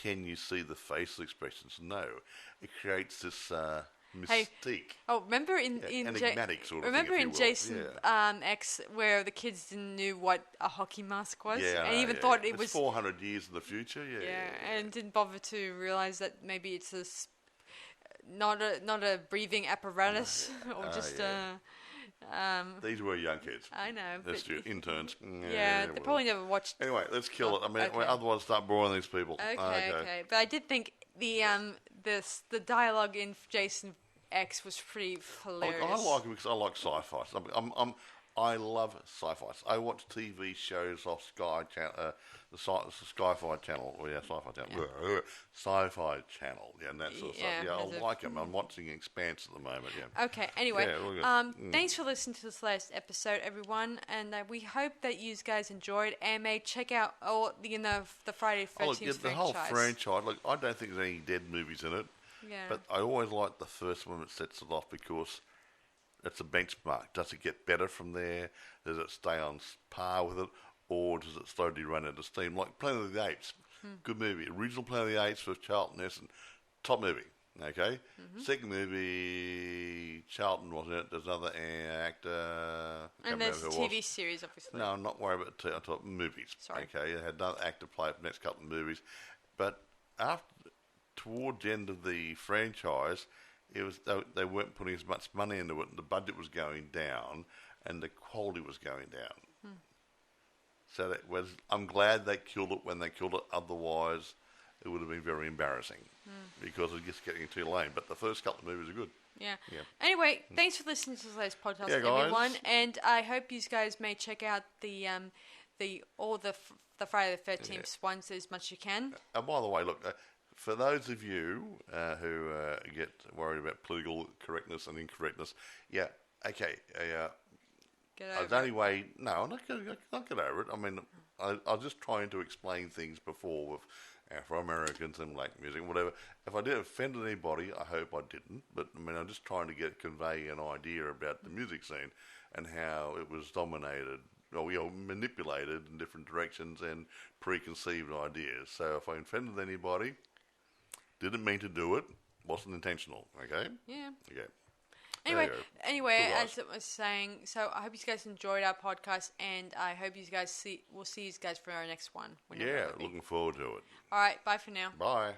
Can you see the facial expressions? No. It creates this mystique. Remember enigmatic sort of remember thing, in Jason X, where the kids didn't know what a hockey mask was, and even thought it was 400 years in the future. And didn't bother to realize that maybe it's not a breathing apparatus or just these were young kids. I know. That's true. Interns. They probably never watched. Anyway, let's kill it. I mean, otherwise start boring these people. Okay. But I did think the dialogue in Jason X was pretty hilarious. I like it because I like sci-fi. I love sci-fi. I watch TV shows off Sky Channel, the Sci-Fi Channel, Sci-Fi Channel, Sci-Fi Channel, and that sort of stuff. I like them. I'm watching Expanse at the moment. Okay. Anyway, thanks for listening to this last episode, everyone, and we hope that you guys enjoyed and may check out all the Friday the 13th franchise. The whole franchise. Look, I don't think there's any dead movies in it. Yeah. But I always like the first one that sets it off because it's a benchmark. Does it get better from there? Does it stay on par with it? Or does it slowly run out of steam? Like Planet of the Apes. Good movie. Original Planet of the Apes with Charlton Heston. Top movie. Okay? Second movie, Charlton wasn't it. There's another actor. And there's a TV series, obviously. No, I'm not worried about movies. Sorry. Okay? It had another actor play it for the next couple of movies. But towards the end of the franchise, they weren't putting as much money into it, and the budget was going down, and the quality was going down. So I'm glad they killed it when they killed it. Otherwise, it would have been very embarrassing because it was just getting too lame. But the first couple of movies are good. Yeah. Anyway, thanks for listening to today's podcast, everyone, and I hope you guys may check out the Friday the 13th ones as much as you can. And by the way, look. For those of you who get worried about political correctness and incorrectness, Get over the only way. No, I'm not going to get over it. I mean, I was just trying to explain things before with Afro-Americans and black music and whatever. If I did offend anybody, I hope I didn't. But I mean, I'm just trying to convey an idea about the music scene and how it was dominated, manipulated in different directions and preconceived ideas. So if I offended anybody, didn't mean to do it, wasn't intentional. Okay. Yeah. Okay. Anyway, as I was saying, so I hope you guys enjoyed our podcast, and I hope you guys we'll see you guys for our next one. Looking forward to it. All right, bye for now. Bye.